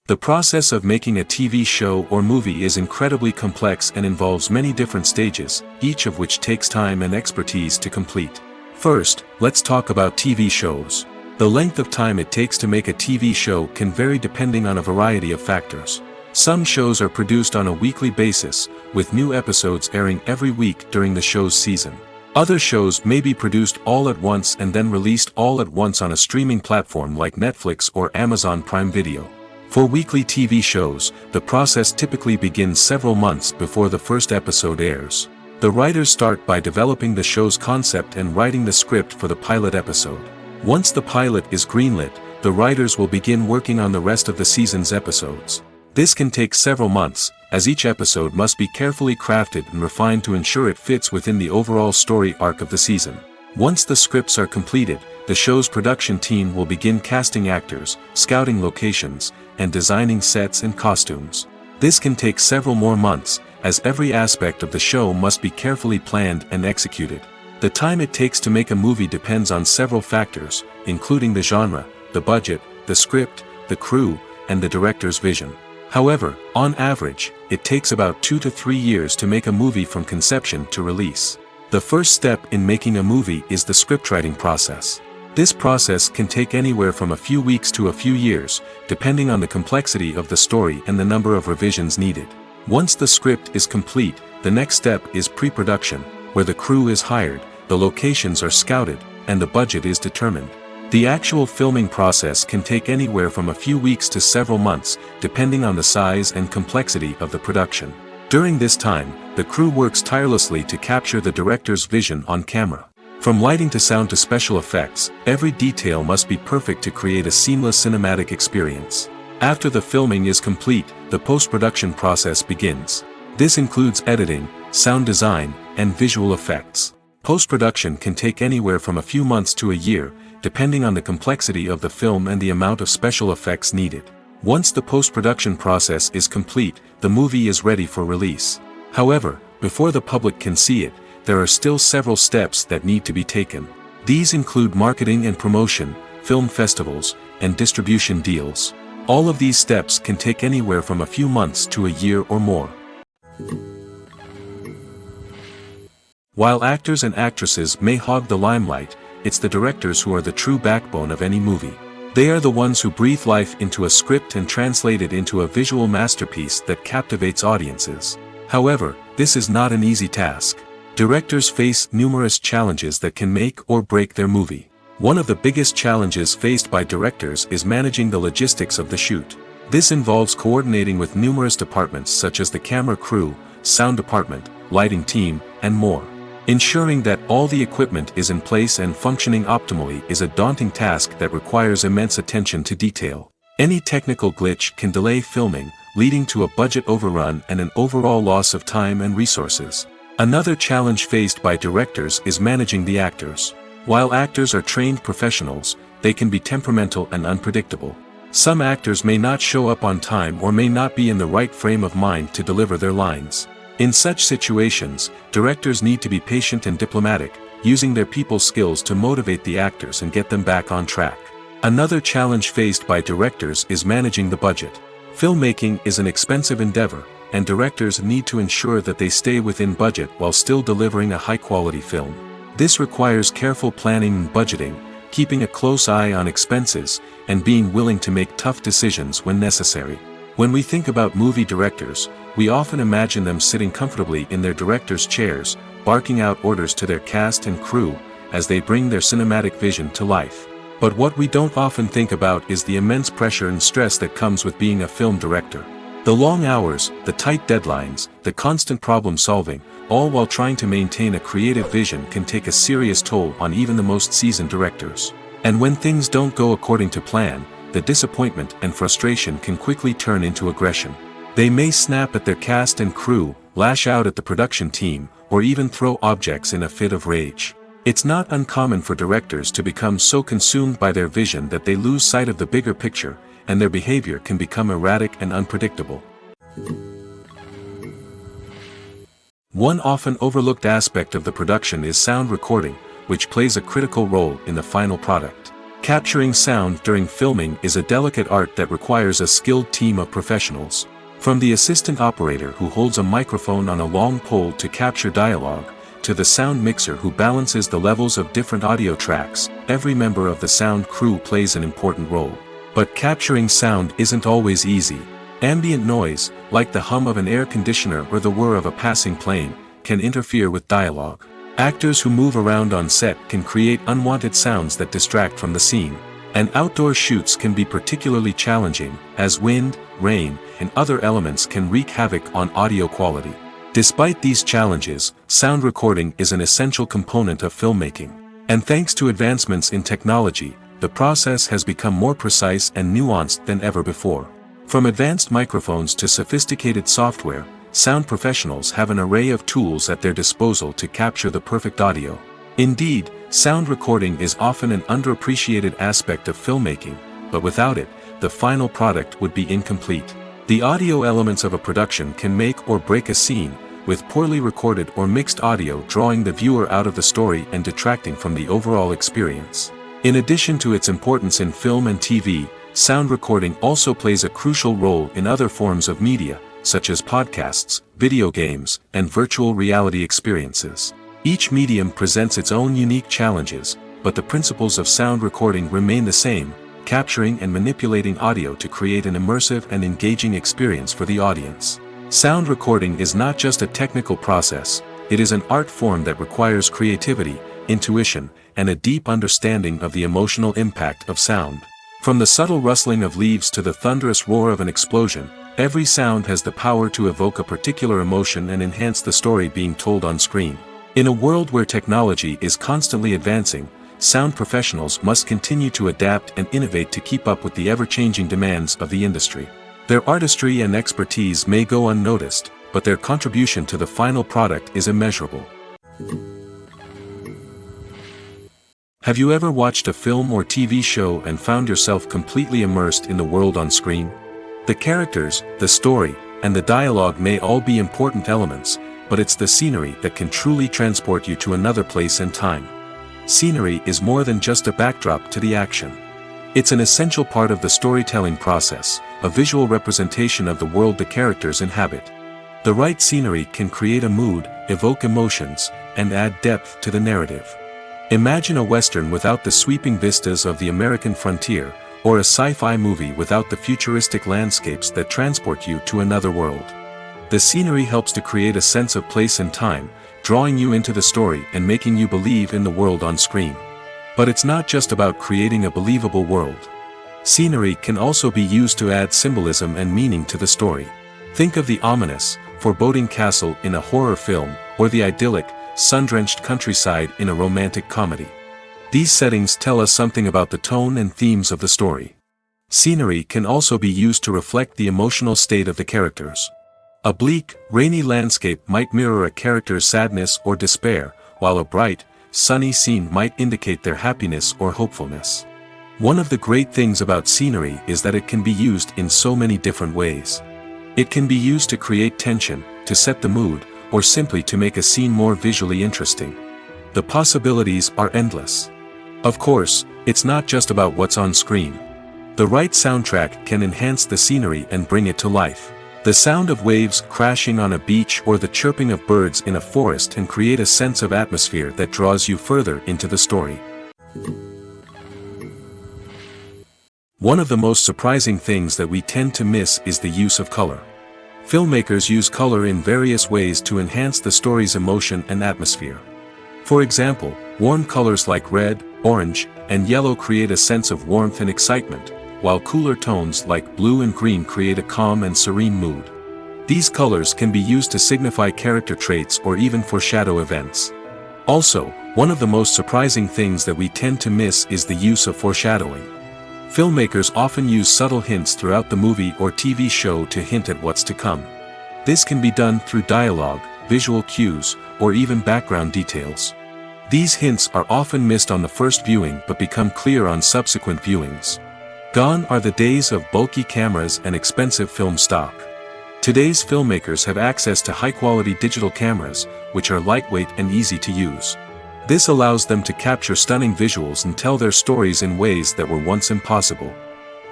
The process of making a TV show or movie is incredibly complex and involves many different stages, each of which takes time and expertise to complete. First, let's talk about TV shows. The length of time it takes to make a TV show can vary depending on a variety of factors. Some shows are produced on a weekly basis, with new episodes airing every week during the show's season. Other shows may be produced all at once and then released all at once on a streaming platform like Netflix or Amazon Prime Video. For weekly TV shows, the process typically begins several months before the first episode airs. The writers start by developing the show's concept and writing the script for the pilot episode. Once the pilot is greenlit, the writers will begin working on the rest of the season's episodes. This can take several months, as each episode must be carefully crafted and refined to ensure it fits within the overall story arc of the season. Once the scripts are completed, the show's production team will begin casting actors, scouting locations, and designing sets and costumes. This can take several more months, as every aspect of the show must be carefully planned and executed. The time it takes to make a movie depends on several factors, including the genre, the budget, the script, the crew, and the director's vision. However, on average, it takes about 2 to 3 years to make a movie from conception to release. The first step in making a movie is the scriptwriting process. This process can take anywhere from a few weeks to a few years, depending on the complexity of the story and the number of revisions needed. Once the script is complete, the next step is pre-production, where the crew is hired, the locations are scouted, and the budget is determined. The actual filming process can take anywhere from a few weeks to several months, depending on the size and complexity of the production. During this time, the crew works tirelessly to capture the director's vision on camera. From lighting to sound to special effects, every detail must be perfect to create a seamless cinematic experience. After the filming is complete, the post-production process begins. This includes editing, sound design, and visual effects. Post-production can take anywhere from a few months to a year, depending on the complexity of the film and the amount of special effects needed. Once the post-production process is complete, the movie is ready for release. However, before the public can see it, there are still several steps that need to be taken. These include marketing and promotion, film festivals, and distribution deals. All of these steps can take anywhere from a few months to a year or more. While actors and actresses may hog the limelight, it's the directors who are the true backbone of any movie. They are the ones who breathe life into a script and translate it into a visual masterpiece that captivates audiences. However, this is not an easy task. Directors face numerous challenges that can make or break their movie. One of the biggest challenges faced by directors is managing the logistics of the shoot. This involves coordinating with numerous departments such as the camera crew, sound department, lighting team, and more. Ensuring that all the equipment is in place and functioning optimally is a daunting task that requires immense attention to detail. Any technical glitch can delay filming, leading to a budget overrun and an overall loss of time and resources. Another challenge faced by directors is managing the actors. While actors are trained professionals, they can be temperamental and unpredictable. Some actors may not show up on time or may not be in the right frame of mind to deliver their lines. In such situations, directors need to be patient and diplomatic, using their people skills to motivate the actors and get them back on track. Another challenge faced by directors is managing the budget. Filmmaking is an expensive endeavor, and directors need to ensure that they stay within budget while still delivering a high-quality film. This requires careful planning and budgeting, keeping a close eye on expenses, and being willing to make tough decisions when necessary. When we think about movie directors, we often imagine them sitting comfortably in their director's chairs, barking out orders to their cast and crew, as they bring their cinematic vision to life. But what we don't often think about is the immense pressure and stress that comes with being a film director. The long hours, the tight deadlines, the constant problem solving, all while trying to maintain a creative vision can take a serious toll on even the most seasoned directors. And when things don't go according to plan, the disappointment and frustration can quickly turn into aggression. They may snap at their cast and crew, lash out at the production team, or even throw objects in a fit of rage. It's not uncommon for directors to become so consumed by their vision that they lose sight of the bigger picture, and their behavior can become erratic and unpredictable. One often overlooked aspect of the production is sound recording, which plays a critical role in the final product. Capturing sound during filming is a delicate art that requires a skilled team of professionals. From the assistant operator who holds a microphone on a long pole to capture dialogue, to the sound mixer who balances the levels of different audio tracks, every member of the sound crew plays an important role. But capturing sound isn't always easy. Ambient noise, like the hum of an air conditioner or the whir of a passing plane, can interfere with dialogue. Actors who move around on set can create unwanted sounds that distract from the scene. And outdoor shoots can be particularly challenging, as wind, rain, and other elements can wreak havoc on audio quality. Despite these challenges, sound recording is an essential component of filmmaking. And thanks to advancements in technology, the process has become more precise and nuanced than ever before. From advanced microphones to sophisticated software, sound professionals have an array of tools at their disposal to capture the perfect audio. Indeed, sound recording is often an underappreciated aspect of filmmaking, but without it, the final product would be incomplete. The audio elements of a production can make or break a scene, with poorly recorded or mixed audio drawing the viewer out of the story and detracting from the overall experience. In addition to its importance in film and TV, sound recording also plays a crucial role in other forms of media, such as podcasts, video games, and virtual reality experiences. Each medium presents its own unique challenges, but the principles of sound recording remain the same, capturing and manipulating audio to create an immersive and engaging experience for the audience. Sound recording is not just a technical process, it is an art form that requires creativity, intuition, and a deep understanding of the emotional impact of sound. From the subtle rustling of leaves to the thunderous roar of an explosion, every sound has the power to evoke a particular emotion and enhance the story being told on screen. In a world where technology is constantly advancing, sound professionals must continue to adapt and innovate to keep up with the ever-changing demands of the industry. Their artistry and expertise may go unnoticed, but their contribution to the final product is immeasurable. Have you ever watched a film or TV show and found yourself completely immersed in the world on screen? The characters, the story, and the dialogue may all be important elements, but it's the scenery that can truly transport you to another place and time. Scenery is more than just a backdrop to the action. It's an essential part of the storytelling process, a visual representation of the world the characters inhabit. The right scenery can create a mood, evoke emotions, and add depth to the narrative. Imagine a Western without the sweeping vistas of the American frontier, or a sci-fi movie without the futuristic landscapes that transport you to another world. The scenery helps to create a sense of place and time, drawing you into the story and making you believe in the world on screen. But it's not just about creating a believable world. Scenery can also be used to add symbolism and meaning to the story. Think of the ominous, foreboding castle in a horror film, or the idyllic, sun-drenched countryside in a romantic comedy. These settings tell us something about the tone and themes of the story. Scenery can also be used to reflect the emotional state of the characters. A bleak, rainy landscape might mirror a character's sadness or despair, while a bright, sunny scene might indicate their happiness or hopefulness. One of the great things about scenery is that it can be used in so many different ways. It can be used to create tension, to set the mood, or simply to make a scene more visually interesting. The possibilities are endless. Of course, it's not just about what's on screen. The right soundtrack can enhance the scenery and bring it to life. The sound of waves crashing on a beach or the chirping of birds in a forest can create a sense of atmosphere that draws you further into the story. One of the most surprising things that we tend to miss is the use of color. Filmmakers use color in various ways to enhance the story's emotion and atmosphere. For example, warm colors like red, orange, and yellow create a sense of warmth and excitement, while cooler tones like blue and green create a calm and serene mood. These colors can be used to signify character traits or even foreshadow events. Also, one of the most surprising things that we tend to miss is the use of foreshadowing. Filmmakers often use subtle hints throughout the movie or TV show to hint at what's to come. This can be done through dialogue, visual cues, or even background details. These hints are often missed on the first viewing but become clear on subsequent viewings. Gone are the days of bulky cameras and expensive film stock. Today's filmmakers have access to high-quality digital cameras, which are lightweight and easy to use. This allows them to capture stunning visuals and tell their stories in ways that were once impossible.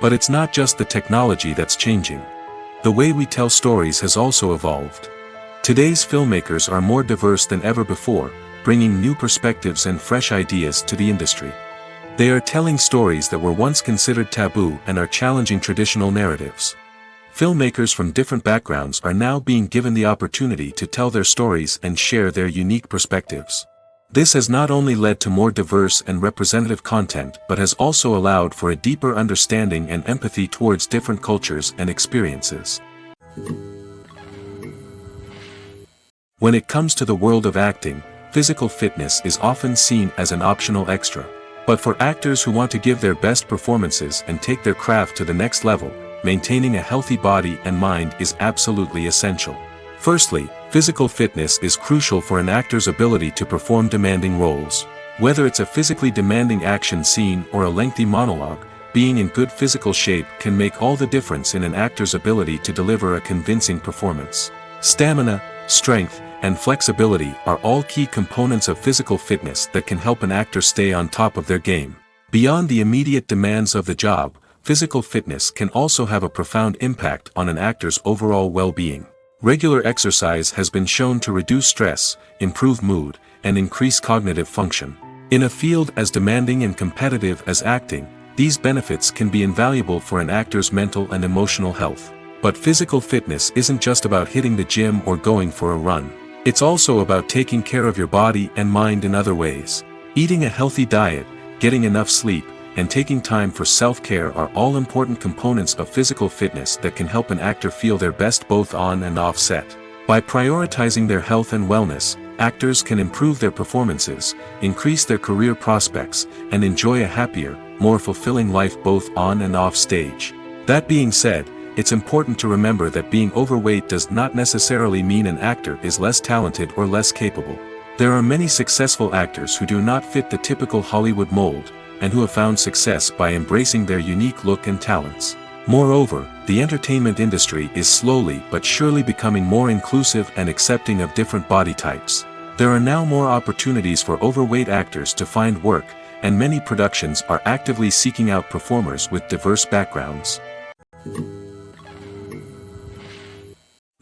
But it's not just the technology that's changing. The way we tell stories has also evolved. Today's filmmakers are more diverse than ever before, bringing new perspectives and fresh ideas to the industry. They are telling stories that were once considered taboo and are challenging traditional narratives. Filmmakers from different backgrounds are now being given the opportunity to tell their stories and share their unique perspectives. This has not only led to more diverse and representative content but has also allowed for a deeper understanding and empathy towards different cultures and experiences. When it comes to the world of acting, physical fitness is often seen as an optional extra. But for actors who want to give their best performances and take their craft to the next level, maintaining a healthy body and mind is absolutely essential. Firstly, physical fitness is crucial for an actor's ability to perform demanding roles. Whether it's a physically demanding action scene or a lengthy monologue, being in good physical shape can make all the difference in an actor's ability to deliver a convincing performance. Stamina, strength, and flexibility are all key components of physical fitness that can help an actor stay on top of their game. Beyond the immediate demands of the job, physical fitness can also have a profound impact on an actor's overall well-being. Regular exercise has been shown to reduce stress, improve mood, and increase cognitive function. In a field as demanding and competitive as acting, these benefits can be invaluable for an actor's mental and emotional health. But physical fitness isn't just about hitting the gym or going for a run. It's also about taking care of your body and mind in other ways. Eating a healthy diet, getting enough sleep, and taking time for self-care are all important components of physical fitness that can help an actor feel their best both on and off set. By prioritizing their health and wellness, actors can improve their performances, increase their career prospects, and enjoy a happier, more fulfilling life both on and off stage. That being said, it's important to remember that being overweight does not necessarily mean an actor is less talented or less capable. There are many successful actors who do not fit the typical Hollywood mold, and who have found success by embracing their unique look and talents. Moreover, the entertainment industry is slowly but surely becoming more inclusive and accepting of different body types. There are now more opportunities for overweight actors to find work, and many productions are actively seeking out performers with diverse backgrounds.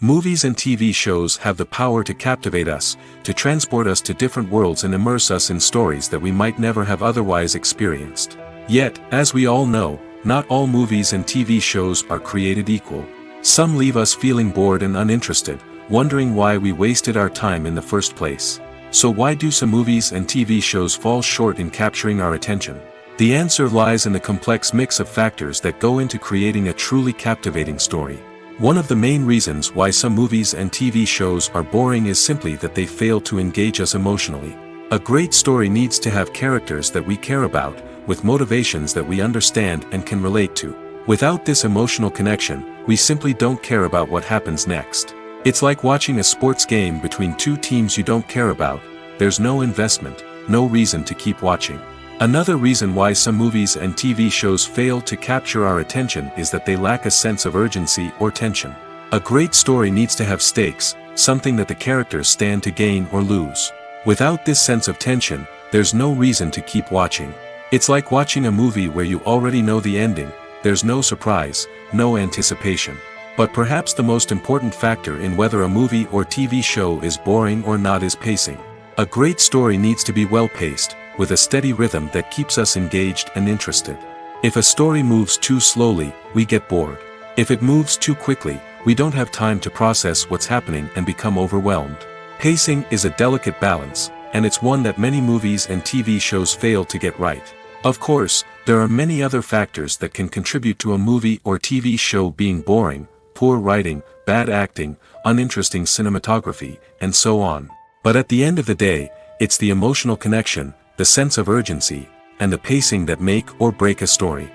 Movies and TV shows have the power to captivate us, to transport us to different worlds and immerse us in stories that we might never have otherwise experienced. Yet, as we all know, not all movies and TV shows are created equal. Some leave us feeling bored and uninterested, wondering why we wasted our time in the first place. So why do some movies and TV shows fall short in capturing our attention? The answer lies in the complex mix of factors that go into creating a truly captivating story. One of the main reasons why some movies and TV shows are boring is simply that they fail to engage us emotionally. A great story needs to have characters that we care about, with motivations that we understand and can relate to. Without this emotional connection, we simply don't care about what happens next. It's like watching a sports game between two teams you don't care about. There's no investment, no reason to keep watching. Another reason why some movies and TV shows fail to capture our attention is that they lack a sense of urgency or tension. A great story needs to have stakes, something that the characters stand to gain or lose. Without this sense of tension, there's no reason to keep watching. It's like watching a movie where you already know the ending, there's no surprise, no anticipation. But perhaps the most important factor in whether a movie or TV show is boring or not is pacing. A great story needs to be well-paced, with a steady rhythm that keeps us engaged and interested. If a story moves too slowly, we get bored. If it moves too quickly, we don't have time to process what's happening and become overwhelmed. Pacing is a delicate balance, and it's one that many movies and TV shows fail to get right. Of course, there are many other factors that can contribute to a movie or TV show being boring: poor writing, bad acting, uninteresting cinematography, and so on. But at the end of the day, it's the emotional connection, the sense of urgency, and the pacing that make or break a story.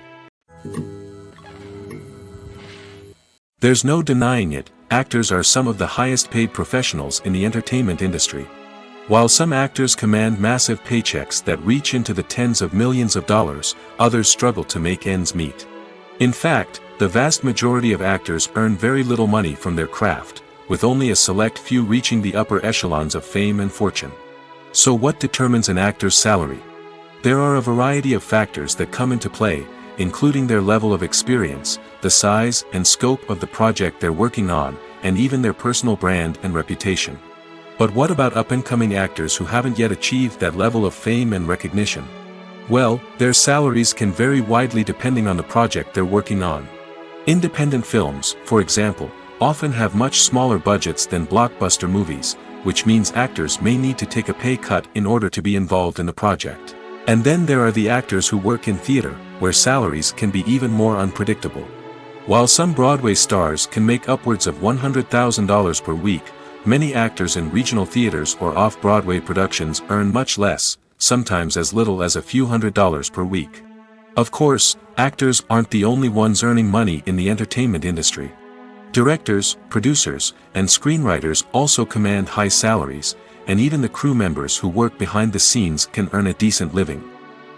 There's no denying it, actors are some of the highest paid professionals in the entertainment industry. While some actors command massive paychecks that reach into the tens of millions of dollars, others struggle to make ends meet. In fact, the vast majority of actors earn very little money from their craft, with only a select few reaching the upper echelons of fame and fortune. So what determines an actor's salary? There are a variety of factors that come into play, including their level of experience, the size and scope of the project they're working on, and even their personal brand and reputation. But what about up-and-coming actors who haven't yet achieved that level of fame and recognition? Well, their salaries can vary widely depending on the project they're working on. Independent films, for example, often have much smaller budgets than blockbuster movies, which means actors may need to take a pay cut in order to be involved in the project. And then there are the actors who work in theater, where salaries can be even more unpredictable. While some Broadway stars can make upwards of $100,000 per week, many actors in regional theaters or off-Broadway productions earn much less, sometimes as little as a few $100s per week. Of course, actors aren't the only ones earning money in the entertainment industry. Directors, producers, and screenwriters also command high salaries, and even the crew members who work behind the scenes can earn a decent living.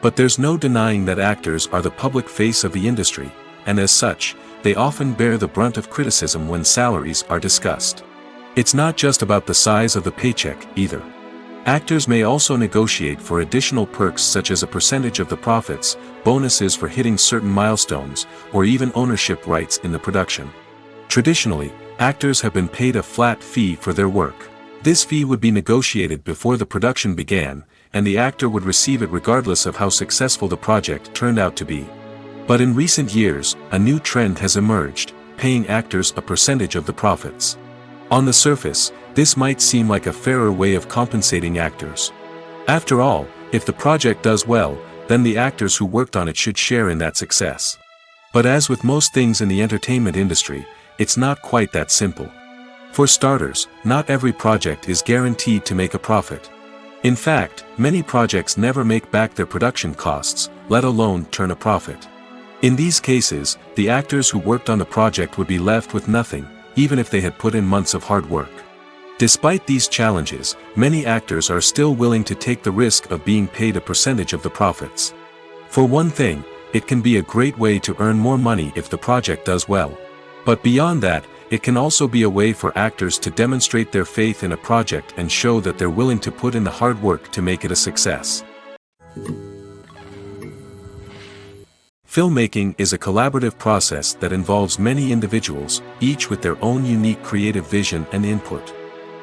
But there's no denying that actors are the public face of the industry, and as such, they often bear the brunt of criticism when salaries are discussed. It's not just about the size of the paycheck, either. Actors may also negotiate for additional perks such as a percentage of the profits, bonuses for hitting certain milestones, or even ownership rights in the production. Traditionally, actors have been paid a flat fee for their work. This fee would be negotiated before the production began, and the actor would receive it regardless of how successful the project turned out to be. But in recent years, a new trend has emerged, paying actors a percentage of the profits. On the surface, this might seem like a fairer way of compensating actors. After all, if the project does well, then the actors who worked on it should share in that success. But as with most things in the entertainment industry, it's not quite that simple. For starters, not every project is guaranteed to make a profit. In fact, many projects never make back their production costs, let alone turn a profit. In these cases, the actors who worked on the project would be left with nothing, even if they had put in months of hard work. Despite these challenges, many actors are still willing to take the risk of being paid a percentage of the profits. For one thing, it can be a great way to earn more money if the project does well. But beyond that, it can also be a way for actors to demonstrate their faith in a project and show that they're willing to put in the hard work to make it a success. Filmmaking is a collaborative process that involves many individuals, each with their own unique creative vision and input.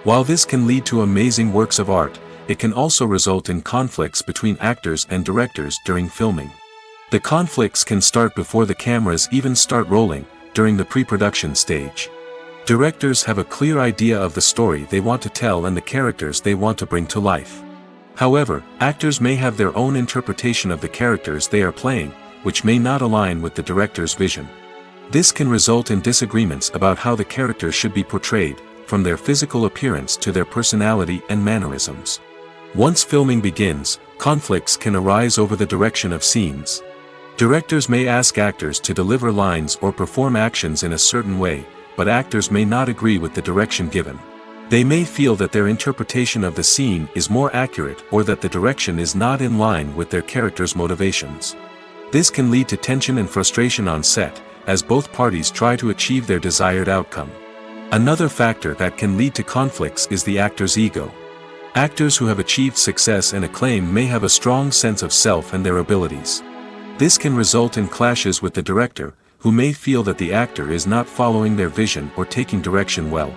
While this can lead to amazing works of art, it can also result in conflicts between actors and directors during filming. The conflicts can start before the cameras even start rolling, during the pre-production stage. Directors have a clear idea of the story they want to tell and the characters they want to bring to life. However, actors may have their own interpretation of the characters they are playing, which may not align with the director's vision. This can result in disagreements about how the characters should be portrayed, from their physical appearance to their personality and mannerisms. Once filming begins, conflicts can arise over the direction of scenes. Directors may ask actors to deliver lines or perform actions in a certain way, but actors may not agree with the direction given. They may feel that their interpretation of the scene is more accurate or that the direction is not in line with their character's motivations. This can lead to tension and frustration on set, as both parties try to achieve their desired outcome. Another factor that can lead to conflicts is the actor's ego. Actors who have achieved success and acclaim may have a strong sense of self and their abilities. This can result in clashes with the director, who may feel that the actor is not following their vision or taking direction well.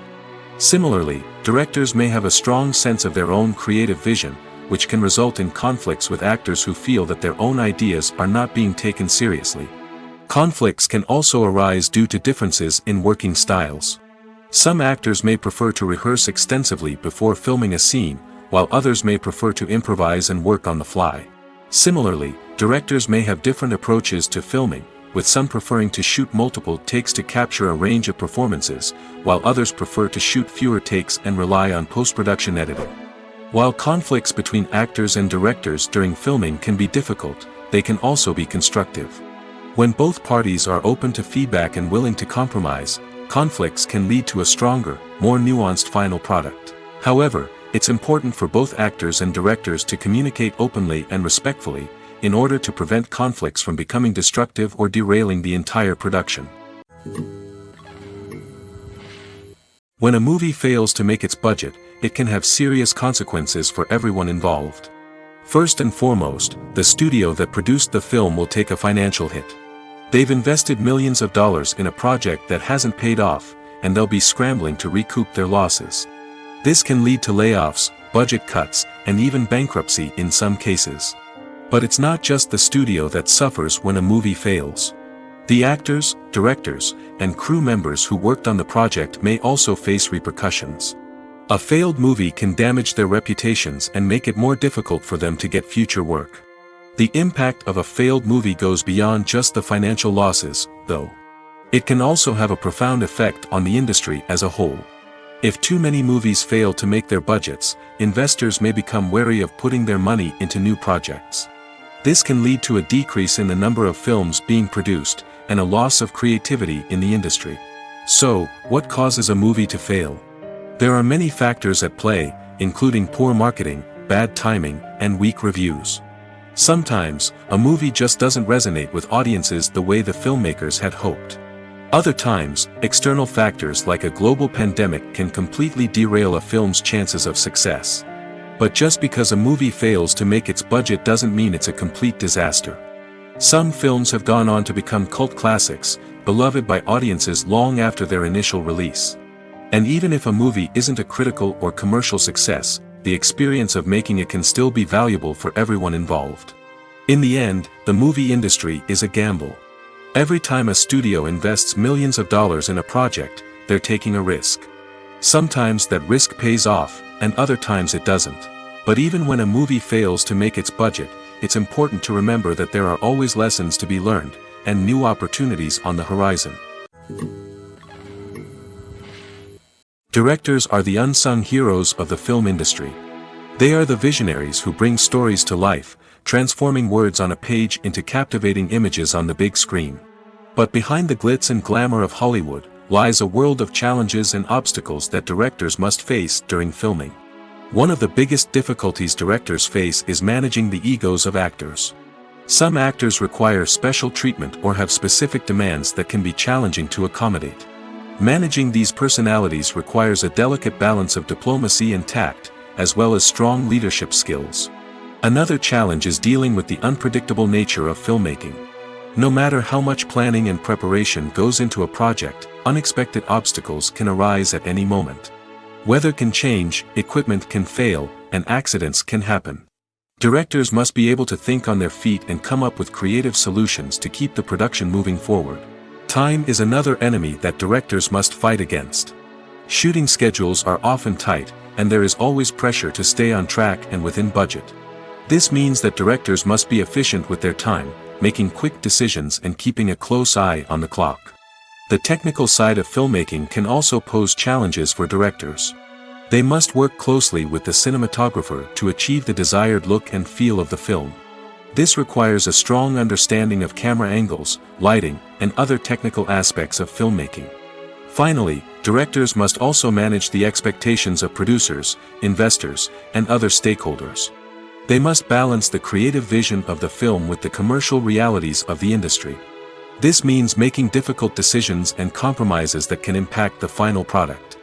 Similarly, directors may have a strong sense of their own creative vision, which can result in conflicts with actors who feel that their own ideas are not being taken seriously. Conflicts can also arise due to differences in working styles. Some actors may prefer to rehearse extensively before filming a scene, while others may prefer to improvise and work on the fly. Similarly, directors may have different approaches to filming, with some preferring to shoot multiple takes to capture a range of performances, while others prefer to shoot fewer takes and rely on post-production editing. While conflicts between actors and directors during filming can be difficult, they can also be constructive. When both parties are open to feedback and willing to compromise, conflicts can lead to a stronger, more nuanced final product. However, it's important for both actors and directors to communicate openly and respectfully, in order to prevent conflicts from becoming destructive or derailing the entire production. When a movie fails to make its budget, it can have serious consequences for everyone involved. First and foremost, the studio that produced the film will take a financial hit. They've invested millions of dollars in a project that hasn't paid off, and they'll be scrambling to recoup their losses. This can lead to layoffs, budget cuts, and even bankruptcy in some cases. But it's not just the studio that suffers when a movie fails. The actors, directors, and crew members who worked on the project may also face repercussions. A failed movie can damage their reputations and make it more difficult for them to get future work. The impact of a failed movie goes beyond just the financial losses, though. It can also have a profound effect on the industry as a whole. If too many movies fail to make their budgets, investors may become wary of putting their money into new projects. This can lead to a decrease in the number of films being produced, and a loss of creativity in the industry. So, what causes a movie to fail? There are many factors at play, including poor marketing, bad timing, and weak reviews. Sometimes, a movie just doesn't resonate with audiences the way the filmmakers had hoped. Other times, external factors like a global pandemic can completely derail a film's chances of success. But just because a movie fails to make its budget doesn't mean it's a complete disaster. Some films have gone on to become cult classics, beloved by audiences long after their initial release. And even if a movie isn't a critical or commercial success, the experience of making it can still be valuable for everyone involved. In the end, the movie industry is a gamble. Every time a studio invests millions of dollars in a project, they're taking a risk. Sometimes that risk pays off, and other times it doesn't. But even when a movie fails to make its budget, it's important to remember that there are always lessons to be learned, and new opportunities on the horizon. Directors are the unsung heroes of the film industry. They are the visionaries who bring stories to life, transforming words on a page into captivating images on the big screen. But behind the glitz and glamour of Hollywood, lies a world of challenges and obstacles that directors must face during filming. One of the biggest difficulties directors face is managing the egos of actors. Some actors require special treatment or have specific demands that can be challenging to accommodate. Managing these personalities requires a delicate balance of diplomacy and tact, as well as strong leadership skills. Another challenge is dealing with the unpredictable nature of filmmaking. No matter how much planning and preparation goes into a project, unexpected obstacles can arise at any moment. Weather can change, equipment can fail, and accidents can happen. Directors must be able to think on their feet and come up with creative solutions to keep the production moving forward. Time is another enemy that directors must fight against. Shooting schedules are often tight, and there is always pressure to stay on track and within budget. This means that directors must be efficient with their time, making quick decisions and keeping a close eye on the clock. The technical side of filmmaking can also pose challenges for directors. They must work closely with the cinematographer to achieve the desired look and feel of the film. This requires a strong understanding of camera angles, lighting, and other technical aspects of filmmaking. Finally, directors must also manage the expectations of producers, investors, and other stakeholders. They must balance the creative vision of the film with the commercial realities of the industry. This means making difficult decisions and compromises that can impact the final product.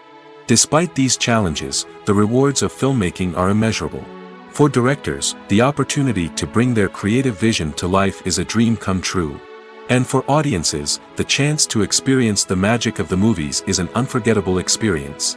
Despite these challenges, the rewards of filmmaking are immeasurable. For directors, the opportunity to bring their creative vision to life is a dream come true. And for audiences, the chance to experience the magic of the movies is an unforgettable experience.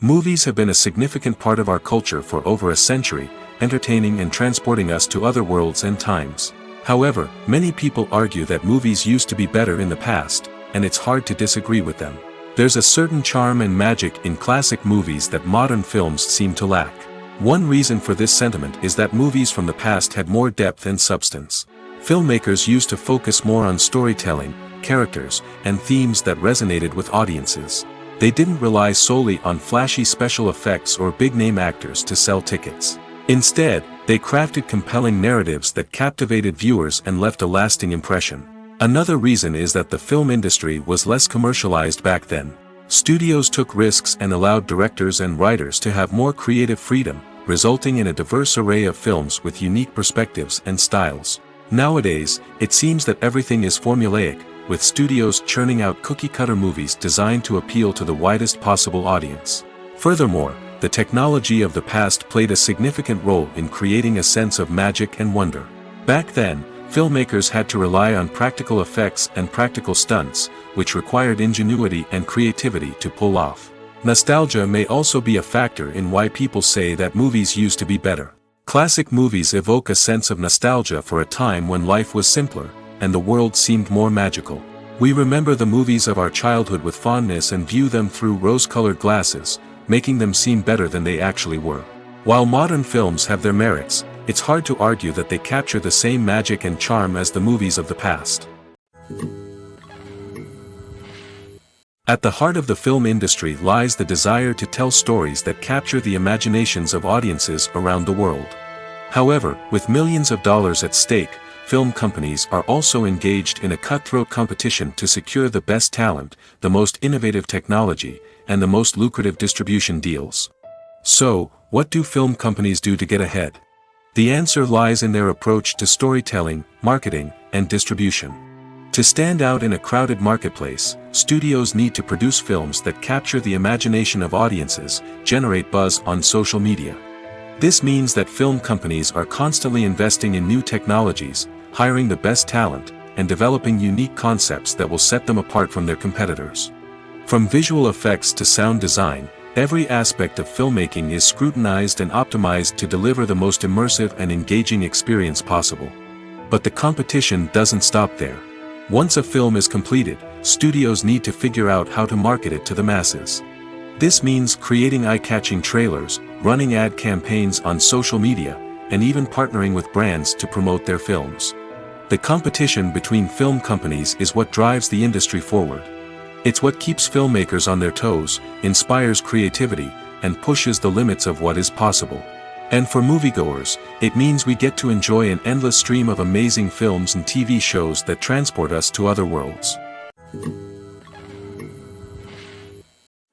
Movies have been a significant part of our culture for over a century, entertaining and transporting us to other worlds and times. However, many people argue that movies used to be better in the past, and it's hard to disagree with them. There's a certain charm and magic in classic movies that modern films seem to lack. One reason for this sentiment is that movies from the past had more depth and substance. Filmmakers used to focus more on storytelling, characters, and themes that resonated with audiences. They didn't rely solely on flashy special effects or big-name actors to sell tickets. Instead, they crafted compelling narratives that captivated viewers and left a lasting impression. Another reason is that the film industry was less commercialized back then. Studios took risks and allowed directors and writers to have more creative freedom, resulting in a diverse array of films with unique perspectives and styles. Nowadays, it seems that everything is formulaic, with studios churning out cookie-cutter movies designed to appeal to the widest possible audience. Furthermore, the technology of the past played a significant role in creating a sense of magic and wonder. Back then, filmmakers had to rely on practical effects and practical stunts, which required ingenuity and creativity to pull off. Nostalgia may also be a factor in why people say that movies used to be better. Classic movies evoke a sense of nostalgia for a time when life was simpler, and the world seemed more magical. We remember the movies of our childhood with fondness and view them through rose-colored glasses, making them seem better than they actually were. While modern films have their merits, it's hard to argue that they capture the same magic and charm as the movies of the past. At the heart of the film industry lies the desire to tell stories that capture the imaginations of audiences around the world. However, with millions of dollars at stake, film companies are also engaged in a cutthroat competition to secure the best talent, the most innovative technology, and the most lucrative distribution deals. So, what do film companies do to get ahead? The answer lies in their approach to storytelling, marketing, and distribution. To stand out in a crowded marketplace, studios need to produce films that capture the imagination of audiences, generate buzz on social media. This means that film companies are constantly investing in new technologies, hiring the best talent, and developing unique concepts that will set them apart from their competitors. From visual effects to sound design, every aspect of filmmaking is scrutinized and optimized to deliver the most immersive and engaging experience possible. But the competition doesn't stop there. Once a film is completed, studios need to figure out how to market it to the masses. This means creating eye-catching trailers, running ad campaigns on social media, and even partnering with brands to promote their films. The competition between film companies is what drives the industry forward. It's what keeps filmmakers on their toes, inspires creativity, and pushes the limits of what is possible. And for moviegoers, it means we get to enjoy an endless stream of amazing films and TV shows that transport us to other worlds.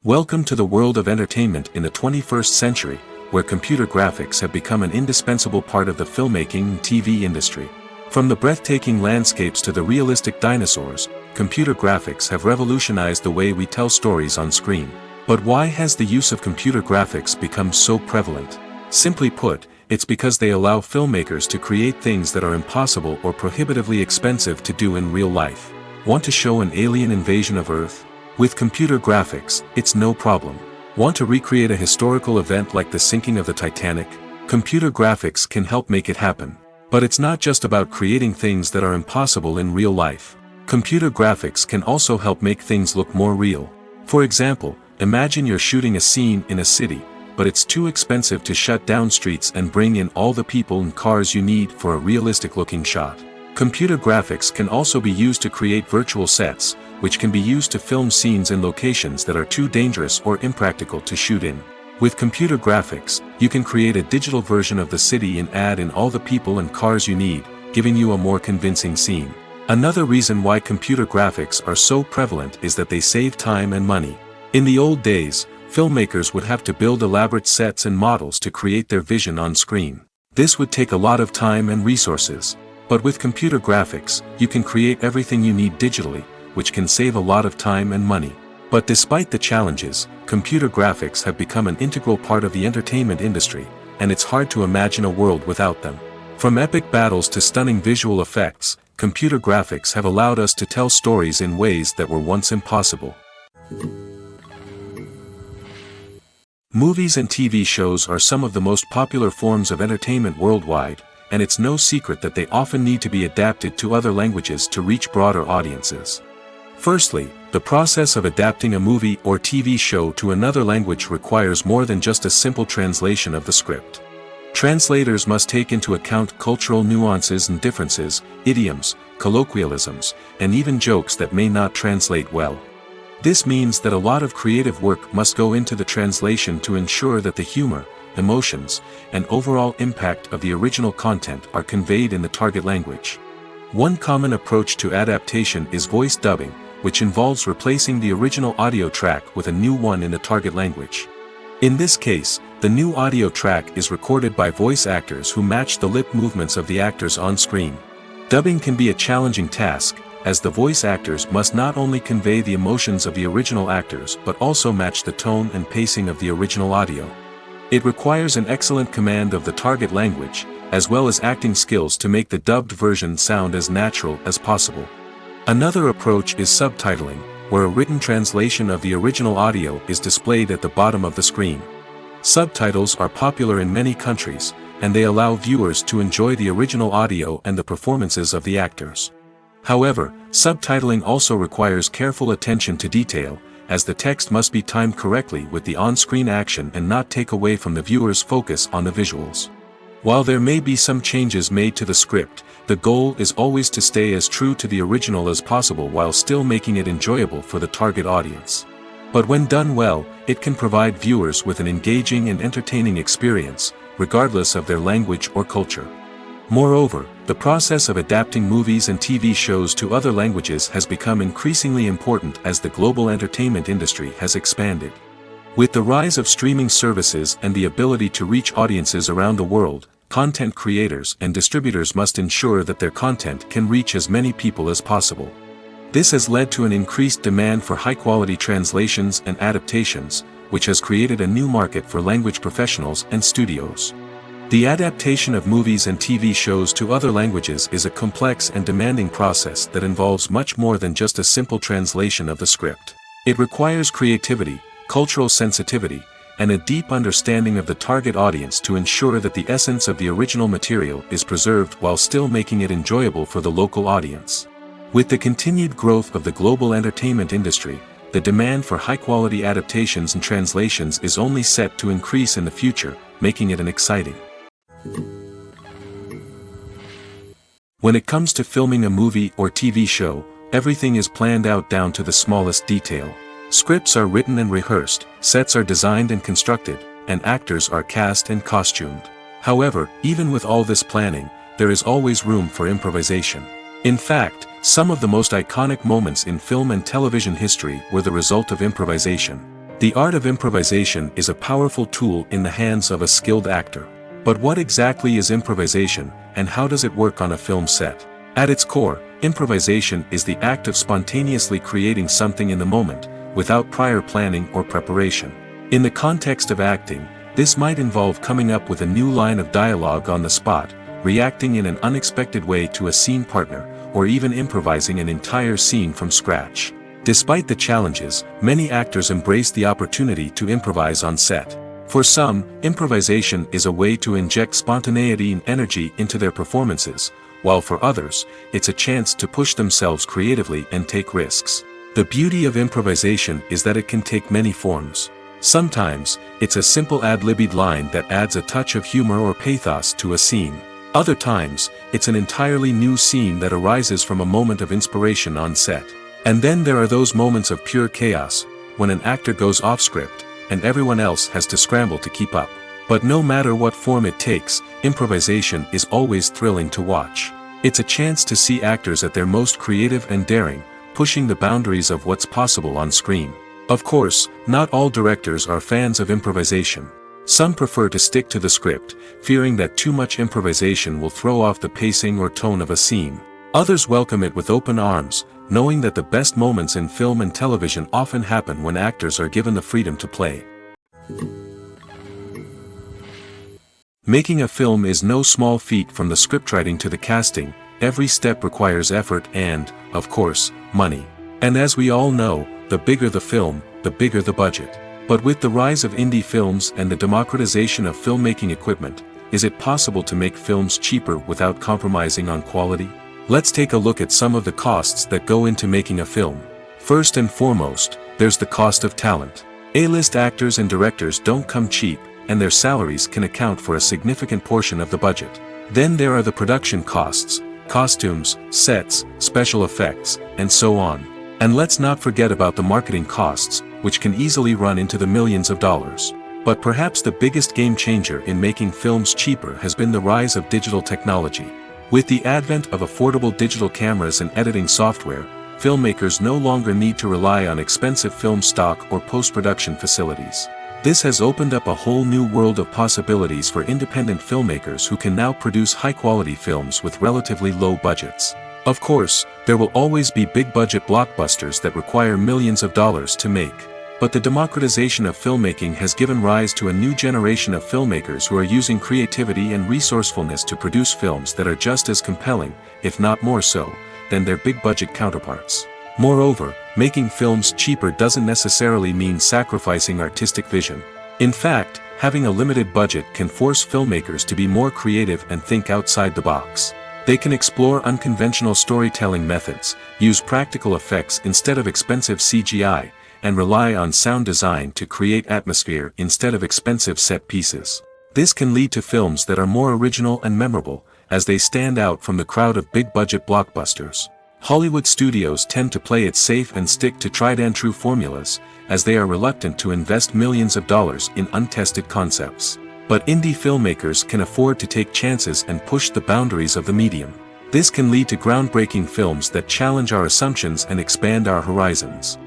Welcome to the world of entertainment in the 21st century, where computer graphics have become an indispensable part of the filmmaking and TV industry. From the breathtaking landscapes to the realistic dinosaurs, computer graphics have revolutionized the way we tell stories on screen. But why has the use of computer graphics become so prevalent? Simply put, it's because they allow filmmakers to create things that are impossible or prohibitively expensive to do in real life. Want to show an alien invasion of Earth? With computer graphics, it's no problem. Want to recreate a historical event like the sinking of the Titanic? Computer graphics can help make it happen. But it's not just about creating things that are impossible in real life. Computer graphics can also help make things look more real. For example, imagine you're shooting a scene in a city, but it's too expensive to shut down streets and bring in all the people and cars you need for a realistic-looking shot. Computer graphics can also be used to create virtual sets, which can be used to film scenes in locations that are too dangerous or impractical to shoot in. With computer graphics, you can create a digital version of the city and add in all the people and cars you need, giving you a more convincing scene. Another reason why computer graphics are so prevalent is that they save time and money. In the old days, filmmakers would have to build elaborate sets and models to create their vision on screen. This would take a lot of time and resources. But with computer graphics, you can create everything you need digitally, which can save a lot of time and money. But despite the challenges, computer graphics have become an integral part of the entertainment industry, and it's hard to imagine a world without them. From epic battles to stunning visual effects, computer graphics have allowed us to tell stories in ways that were once impossible. Movies and TV shows are some of the most popular forms of entertainment worldwide, and it's no secret that they often need to be adapted to other languages to reach broader audiences. Firstly, the process of adapting a movie or TV show to another language requires more than just a simple translation of the script. Translators must take into account cultural nuances and differences, idioms, colloquialisms, and even jokes that may not translate well. This means that a lot of creative work must go into the translation to ensure that the humor, emotions, and overall impact of the original content are conveyed in the target language. One common approach to adaptation is voice dubbing, which involves replacing the original audio track with a new one in the target language. In this case, the new audio track is recorded by voice actors who match the lip movements of the actors on screen. Dubbing can be a challenging task, as the voice actors must not only convey the emotions of the original actors but also match the tone and pacing of the original audio. It requires an excellent command of the target language, as well as acting skills to make the dubbed version sound as natural as possible. Another approach is subtitling, where a written translation of the original audio is displayed at the bottom of the screen. Subtitles are popular in many countries, and they allow viewers to enjoy the original audio and the performances of the actors. However, subtitling also requires careful attention to detail, as the text must be timed correctly with the on-screen action and not take away from the viewer's focus on the visuals. While there may be some changes made to the script, the goal is always to stay as true to the original as possible while still making it enjoyable for the target audience. But when done well, it can provide viewers with an engaging and entertaining experience, regardless of their language or culture. Moreover, the process of adapting movies and TV shows to other languages has become increasingly important as the global entertainment industry has expanded. With the rise of streaming services and the ability to reach audiences around the world, content creators and distributors must ensure that their content can reach as many people as possible. This has led to an increased demand for high-quality translations and adaptations, which has created a new market for language professionals and studios. The adaptation of movies and TV shows to other languages is a complex and demanding process that involves much more than just a simple translation of the script. It requires creativity, cultural sensitivity, and a deep understanding of the target audience to ensure that the essence of the original material is preserved while still making it enjoyable for the local audience. With the continued growth of the global entertainment industry, the demand for high-quality adaptations and translations is only set to increase in the future, making it an exciting. When it comes to filming a movie or TV show, everything is planned out down to the smallest detail. Scripts are written and rehearsed, sets are designed and constructed, and actors are cast and costumed. However, even with all this planning, there is always room for improvisation. In fact, some of the most iconic moments in film and television history were the result of improvisation. The art of improvisation is a powerful tool in the hands of a skilled actor. But what exactly is improvisation, and how does it work on a film set? At its core, improvisation is the act of spontaneously creating something in the moment, without prior planning or preparation. In the context of acting, this might involve coming up with a new line of dialogue on the spot, reacting in an unexpected way to a scene partner, or even improvising an entire scene from scratch. Despite the challenges, many actors embrace the opportunity to improvise on set. For some, improvisation is a way to inject spontaneity and energy into their performances, while for others, it's a chance to push themselves creatively and take risks. The beauty of improvisation is that it can take many forms. Sometimes, it's a simple ad-libbed line that adds a touch of humor or pathos to a scene. Other times, it's an entirely new scene that arises from a moment of inspiration on set. And then there are those moments of pure chaos, when an actor goes off script, and everyone else has to scramble to keep up. But no matter what form it takes, improvisation is always thrilling to watch. It's a chance to see actors at their most creative and daring, pushing the boundaries of what's possible on screen. Of course, not all directors are fans of improvisation. Some prefer to stick to the script, fearing that too much improvisation will throw off the pacing or tone of a scene. Others welcome it with open arms, knowing that the best moments in film and television often happen when actors are given the freedom to play. Making a film is no small feat. From the scriptwriting to the casting, every step requires effort and, of course, money. And as we all know, the bigger the film, the bigger the budget. But with the rise of indie films and the democratization of filmmaking equipment, is it possible to make films cheaper without compromising on quality? Let's take a look at some of the costs that go into making a film. First and foremost, there's the cost of talent. A-list actors and directors don't come cheap, and their salaries can account for a significant portion of the budget. Then there are the production costs, costumes, sets, special effects, and so on. And let's not forget about the marketing costs, which can easily run into the millions of dollars. But perhaps the biggest game changer in making films cheaper has been the rise of digital technology. With the advent of affordable digital cameras and editing software, filmmakers no longer need to rely on expensive film stock or post-production facilities. This has opened up a whole new world of possibilities for independent filmmakers who can now produce high-quality films with relatively low budgets. Of course, there will always be big-budget blockbusters that require millions of dollars to make. But the democratization of filmmaking has given rise to a new generation of filmmakers who are using creativity and resourcefulness to produce films that are just as compelling, if not more so, than their big-budget counterparts. Moreover, making films cheaper doesn't necessarily mean sacrificing artistic vision. In fact, having a limited budget can force filmmakers to be more creative and think outside the box. They can explore unconventional storytelling methods, use practical effects instead of expensive CGI, and rely on sound design to create atmosphere instead of expensive set pieces. This can lead to films that are more original and memorable, as they stand out from the crowd of big-budget blockbusters. Hollywood studios tend to play it safe and stick to tried-and-true formulas, as they are reluctant to invest millions of dollars in untested concepts. But indie filmmakers can afford to take chances and push the boundaries of the medium. This can lead to groundbreaking films that challenge our assumptions and expand our horizons.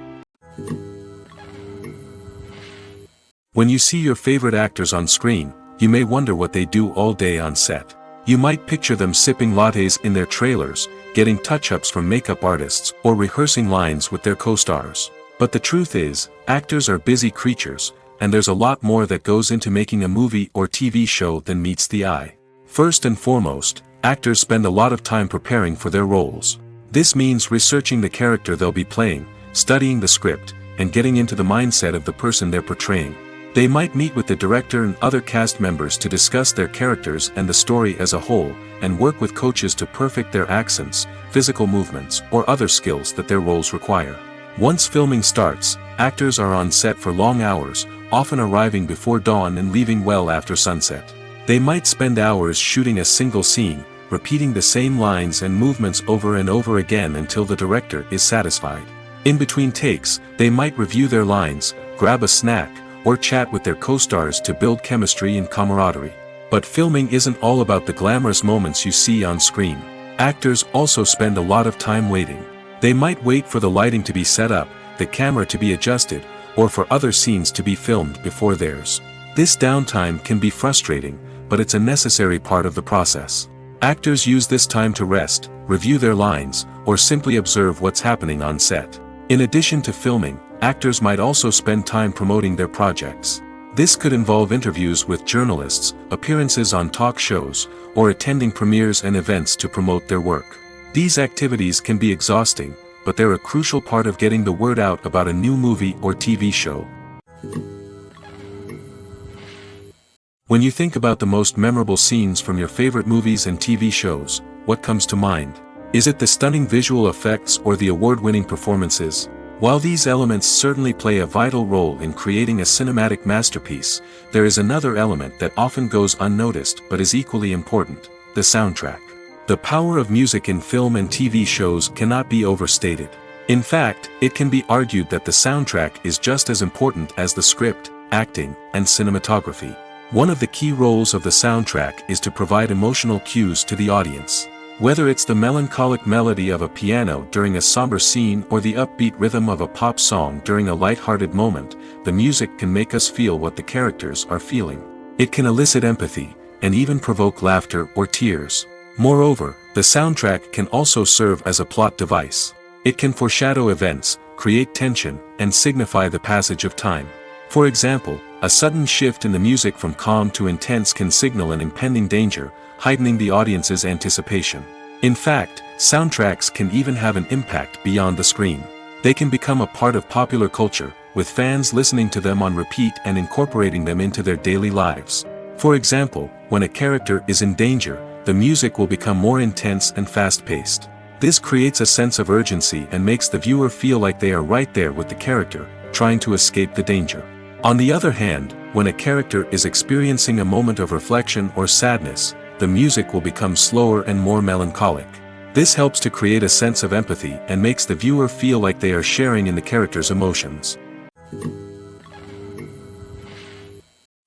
When you see your favorite actors on screen, you may wonder what they do all day on set. You might picture them sipping lattes in their trailers, getting touch-ups from makeup artists, or rehearsing lines with their co-stars. But the truth is, actors are busy creatures, and there's a lot more that goes into making a movie or TV show than meets the eye. First and foremost, actors spend a lot of time preparing for their roles. This means researching the character they'll be playing, studying the script, and getting into the mindset of the person they're portraying. They might meet with the director and other cast members to discuss their characters and the story as a whole, and work with coaches to perfect their accents, physical movements, or other skills that their roles require. Once filming starts, actors are on set for long hours, often arriving before dawn and leaving well after sunset. They might spend hours shooting a single scene, repeating the same lines and movements over and over again until the director is satisfied. In between takes, they might review their lines, grab a snack, or chat with their co-stars to build chemistry and camaraderie. But filming isn't all about the glamorous moments you see on screen. Actors also spend a lot of time waiting. They might wait for the lighting to be set up, the camera to be adjusted, or for other scenes to be filmed before theirs. This downtime can be frustrating, but it's a necessary part of the process. Actors use this time to rest, review their lines, or simply observe what's happening on set. In addition to filming, actors might also spend time promoting their projects. This could involve interviews with journalists, appearances on talk shows, or attending premieres and events to promote their work. These activities can be exhausting, but they're a crucial part of getting the word out about a new movie or TV show. When you think about the most memorable scenes from your favorite movies and TV shows, what comes to mind? Is it the stunning visual effects or the award-winning performances? While these elements certainly play a vital role in creating a cinematic masterpiece, there is another element that often goes unnoticed but is equally important: the soundtrack. The power of music in film and TV shows cannot be overstated. In fact, it can be argued that the soundtrack is just as important as the script, acting, and cinematography. One of the key roles of the soundtrack is to provide emotional cues to the audience. Whether it's the melancholic melody of a piano during a somber scene or the upbeat rhythm of a pop song during a light-hearted moment, the music can make us feel what the characters are feeling. It can elicit empathy, and even provoke laughter or tears. Moreover, the soundtrack can also serve as a plot device. It can foreshadow events, create tension, and signify the passage of time. For example, a sudden shift in the music from calm to intense can signal an impending danger, heightening the audience's anticipation. In fact, soundtracks can even have an impact beyond the screen. They can become a part of popular culture, with fans listening to them on repeat and incorporating them into their daily lives. For example, when a character is in danger, the music will become more intense and fast-paced. This creates a sense of urgency and makes the viewer feel like they are right there with the character, trying to escape the danger. On the other hand, when a character is experiencing a moment of reflection or sadness, the music will become slower and more melancholic. This helps to create a sense of empathy and makes the viewer feel like they are sharing in the character's emotions.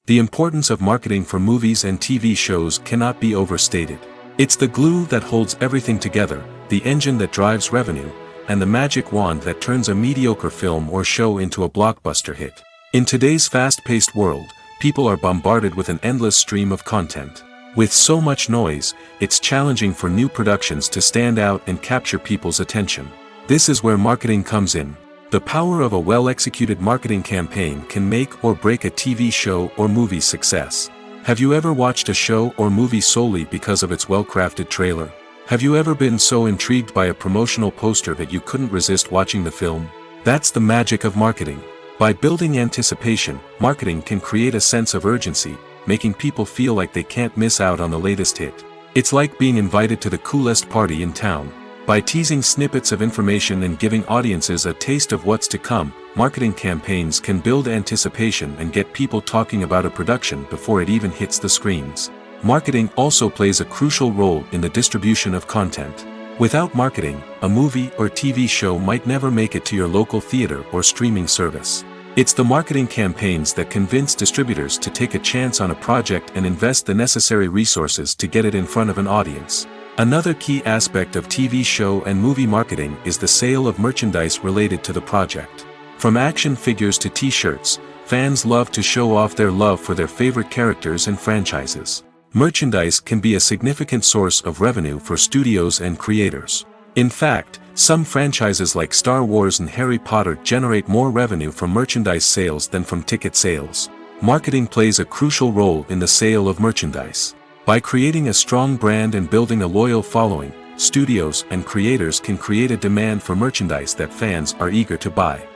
The importance of marketing for movies and TV shows cannot be overstated. It's the glue that holds everything together, the engine that drives revenue, and the magic wand that turns a mediocre film or show into a blockbuster hit. In today's fast-paced world, people are bombarded with an endless stream of content. With so much noise, it's challenging for new productions to stand out and capture people's attention. This is where marketing comes in. The power of a well-executed marketing campaign can make or break a TV show or movie's success. Have you ever watched a show or movie solely because of its well-crafted trailer? Have you ever been so intrigued by a promotional poster that you couldn't resist watching the film? That's the magic of marketing. By building anticipation, marketing can create a sense of urgency, making people feel like they can't miss out on the latest hit. It's like being invited to the coolest party in town. By teasing snippets of information and giving audiences a taste of what's to come, marketing campaigns can build anticipation and get people talking about a production before it even hits the screens. Marketing also plays a crucial role in the distribution of content. Without marketing, a movie or TV show might never make it to your local theater or streaming service. It's the marketing campaigns that convince distributors to take a chance on a project and invest the necessary resources to get it in front of an audience. Another key aspect of TV show and movie marketing is the sale of merchandise related to the project. From action figures to t-shirts, fans love to show off their love for their favorite characters and franchises. Merchandise can be a significant source of revenue for studios and creators. In fact, some franchises like Star Wars and Harry Potter generate more revenue from merchandise sales than from ticket sales. Marketing plays a crucial role in the sale of merchandise. By creating a strong brand and building a loyal following, studios and creators can create a demand for merchandise that fans are eager to buy.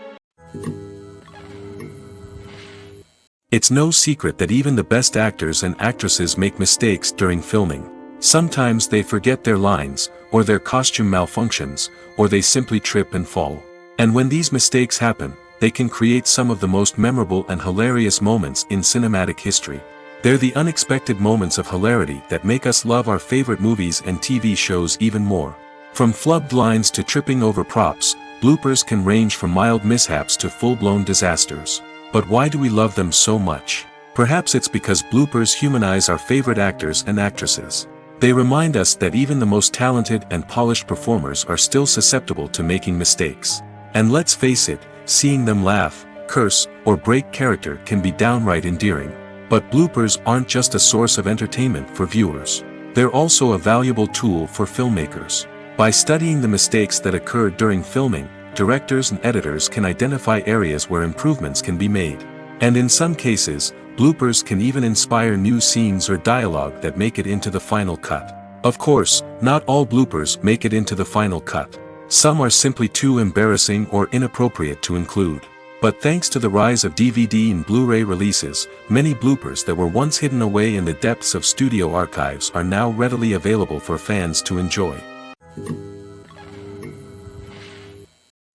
It's no secret that even the best actors and actresses make mistakes during filming. Sometimes they forget their lines, or their costume malfunctions, or they simply trip and fall. And when these mistakes happen, they can create some of the most memorable and hilarious moments in cinematic history. They're the unexpected moments of hilarity that make us love our favorite movies and TV shows even more. From flubbed lines to tripping over props, bloopers can range from mild mishaps to full-blown disasters. But why do we love them so much? Perhaps it's because bloopers humanize our favorite actors and actresses. They remind us that even the most talented and polished performers are still susceptible to making mistakes. And let's face it, seeing them laugh, curse, or break character can be downright endearing. But bloopers aren't just a source of entertainment for viewers. They're also a valuable tool for filmmakers. By studying the mistakes that occur during filming, directors and editors can identify areas where improvements can be made. And in some cases, bloopers can even inspire new scenes or dialogue that make it into the final cut. Of course, not all bloopers make it into the final cut. Some are simply too embarrassing or inappropriate to include. But thanks to the rise of DVD and Blu-ray releases, many bloopers that were once hidden away in the depths of studio archives are now readily available for fans to enjoy.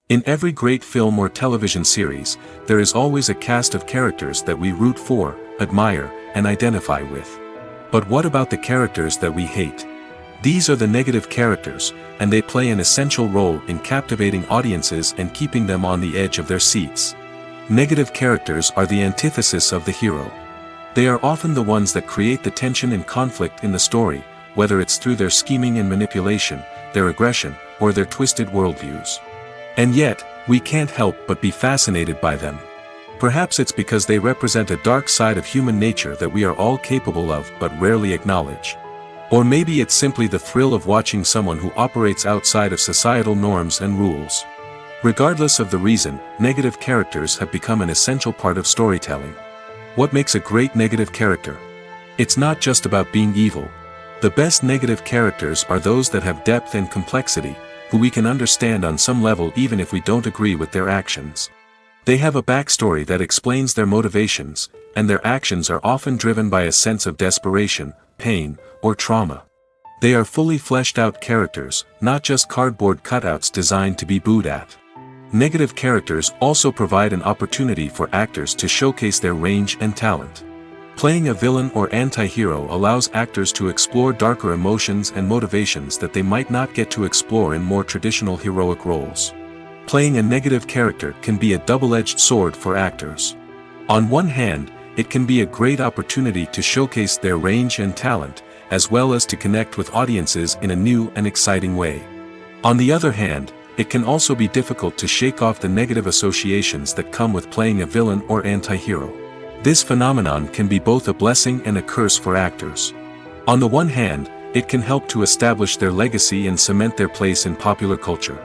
In every great film or television series, there is always a cast of characters that we root for, admire, and identify with. But what about the characters that we hate? These are the negative characters, and they play an essential role in captivating audiences and keeping them on the edge of their seats. Negative characters are the antithesis of the hero. They are often the ones that create the tension and conflict in the story, whether it's through their scheming and manipulation, their aggression, or their twisted worldviews. And yet, we can't help but be fascinated by them. Perhaps it's because they represent a dark side of human nature that we are all capable of but rarely acknowledge. Or maybe it's simply the thrill of watching someone who operates outside of societal norms and rules. Regardless of the reason, negative characters have become an essential part of storytelling. What makes a great negative character? It's not just about being evil. The best negative characters are those that have depth and complexity, who we can understand on some level even if we don't agree with their actions. They have a backstory that explains their motivations, and their actions are often driven by a sense of desperation, pain, or trauma. They are fully fleshed out characters, not just cardboard cutouts designed to be booed at. Negative characters also provide an opportunity for actors to showcase their range and talent. Playing a villain or anti-hero allows actors to explore darker emotions and motivations that they might not get to explore in more traditional heroic roles. Playing a negative character can be a double-edged sword for actors. On one hand, it can be a great opportunity to showcase their range and talent, as well as to connect with audiences in a new and exciting way. On the other hand, it can also be difficult to shake off the negative associations that come with playing a villain or anti-hero. This phenomenon can be both a blessing and a curse for actors. On the one hand, it can help to establish their legacy and cement their place in popular culture.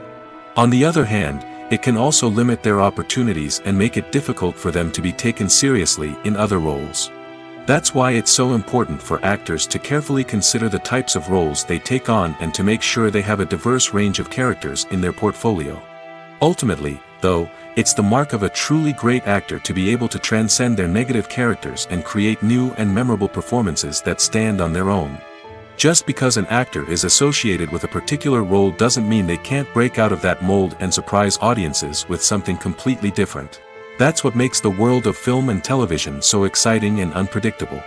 On the other hand, it can also limit their opportunities and make it difficult for them to be taken seriously in other roles. That's why it's so important for actors to carefully consider the types of roles they take on and to make sure they have a diverse range of characters in their portfolio. Ultimately, though, it's the mark of a truly great actor to be able to transcend their negative characters and create new and memorable performances that stand on their own. Just because an actor is associated with a particular role doesn't mean they can't break out of that mold and surprise audiences with something completely different. That's what makes the world of film and television so exciting and unpredictable.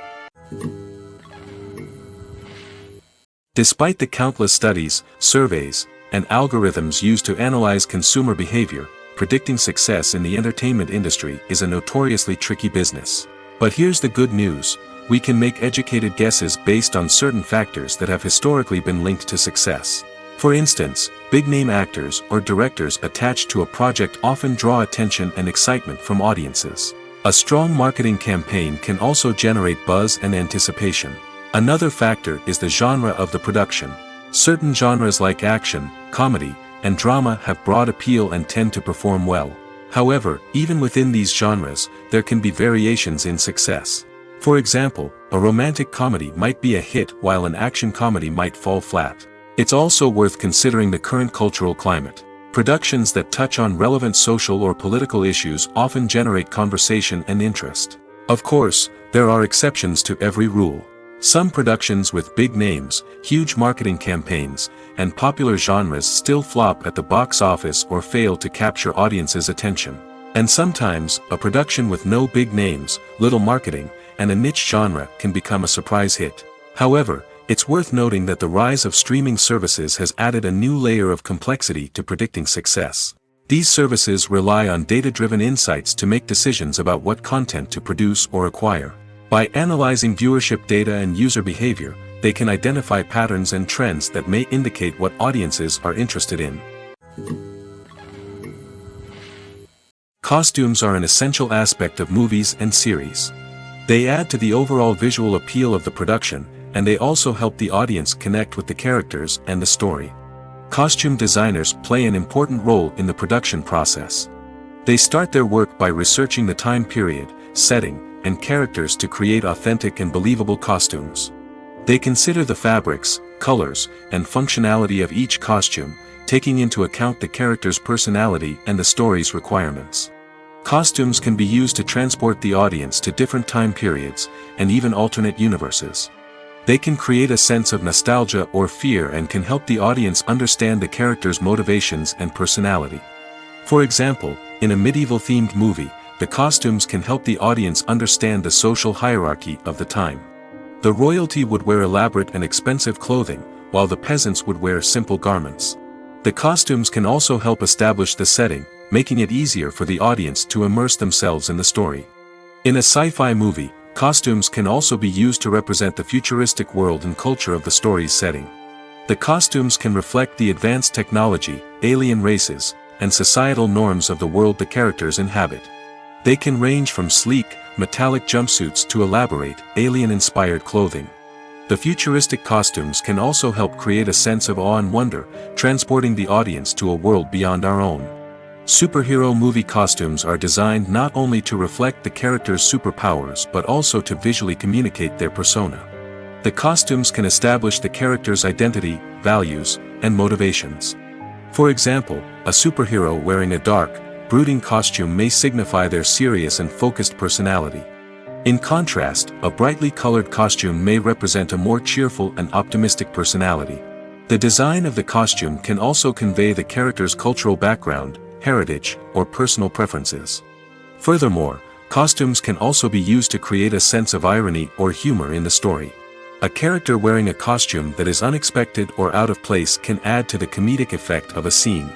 Despite the countless studies, surveys, and algorithms used to analyze consumer behavior, predicting success in the entertainment industry is a notoriously tricky business. But here's the good news: we can make educated guesses based on certain factors that have historically been linked to success. For instance, big-name actors or directors attached to a project often draw attention and excitement from audiences. A strong marketing campaign can also generate buzz and anticipation. Another factor is the genre of the production. Certain genres like action, comedy, and drama have broad appeal and tend to perform well. However, even within these genres, there can be variations in success. For example, a romantic comedy might be a hit while an action comedy might fall flat. It's also worth considering the current cultural climate. Productions that touch on relevant social or political issues often generate conversation and interest. Of course, there are exceptions to every rule. Some productions with big names, huge marketing campaigns, and popular genres still flop at the box office or fail to capture audiences' attention. And sometimes, a production with no big names, little marketing, and a niche genre can become a surprise hit. However, it's worth noting that the rise of streaming services has added a new layer of complexity to predicting success. These services rely on data-driven insights to make decisions about what content to produce or acquire. By analyzing viewership data and user behavior, they can identify patterns and trends that may indicate what audiences are interested in. Costumes are an essential aspect of movies and series. They add to the overall visual appeal of the production, and they also help the audience connect with the characters and the story. Costume designers play an important role in the production process. They start their work by researching the time period, setting, and characters to create authentic and believable costumes. They consider the fabrics, colors, and functionality of each costume, taking into account the character's personality and the story's requirements. Costumes can be used to transport the audience to different time periods, and even alternate universes. They can create a sense of nostalgia or fear and can help the audience understand the character's motivations and personality. For example, in a medieval-themed movie, the costumes can help the audience understand the social hierarchy of the time. The royalty would wear elaborate and expensive clothing, while the peasants would wear simple garments. The costumes can also help establish the setting, making it easier for the audience to immerse themselves in the story. In a sci-fi movie, costumes can also be used to represent the futuristic world and culture of the story's setting. The costumes can reflect the advanced technology, alien races, and societal norms of the world the characters inhabit. They can range from sleek, metallic jumpsuits to elaborate, alien-inspired clothing. The futuristic costumes can also help create a sense of awe and wonder, transporting the audience to a world beyond our own. Superhero movie costumes are designed not only to reflect the character's superpowers but also to visually communicate their persona. The costumes can establish the character's identity, values, and motivations. For example, a superhero wearing a dark, brooding costume may signify their serious and focused personality. In contrast, a brightly colored costume may represent a more cheerful and optimistic personality. The design of the costume can also convey the character's cultural background, heritage, or personal preferences. Furthermore, costumes can also be used to create a sense of irony or humor in the story. A character wearing a costume that is unexpected or out of place can add to the comedic effect of a scene.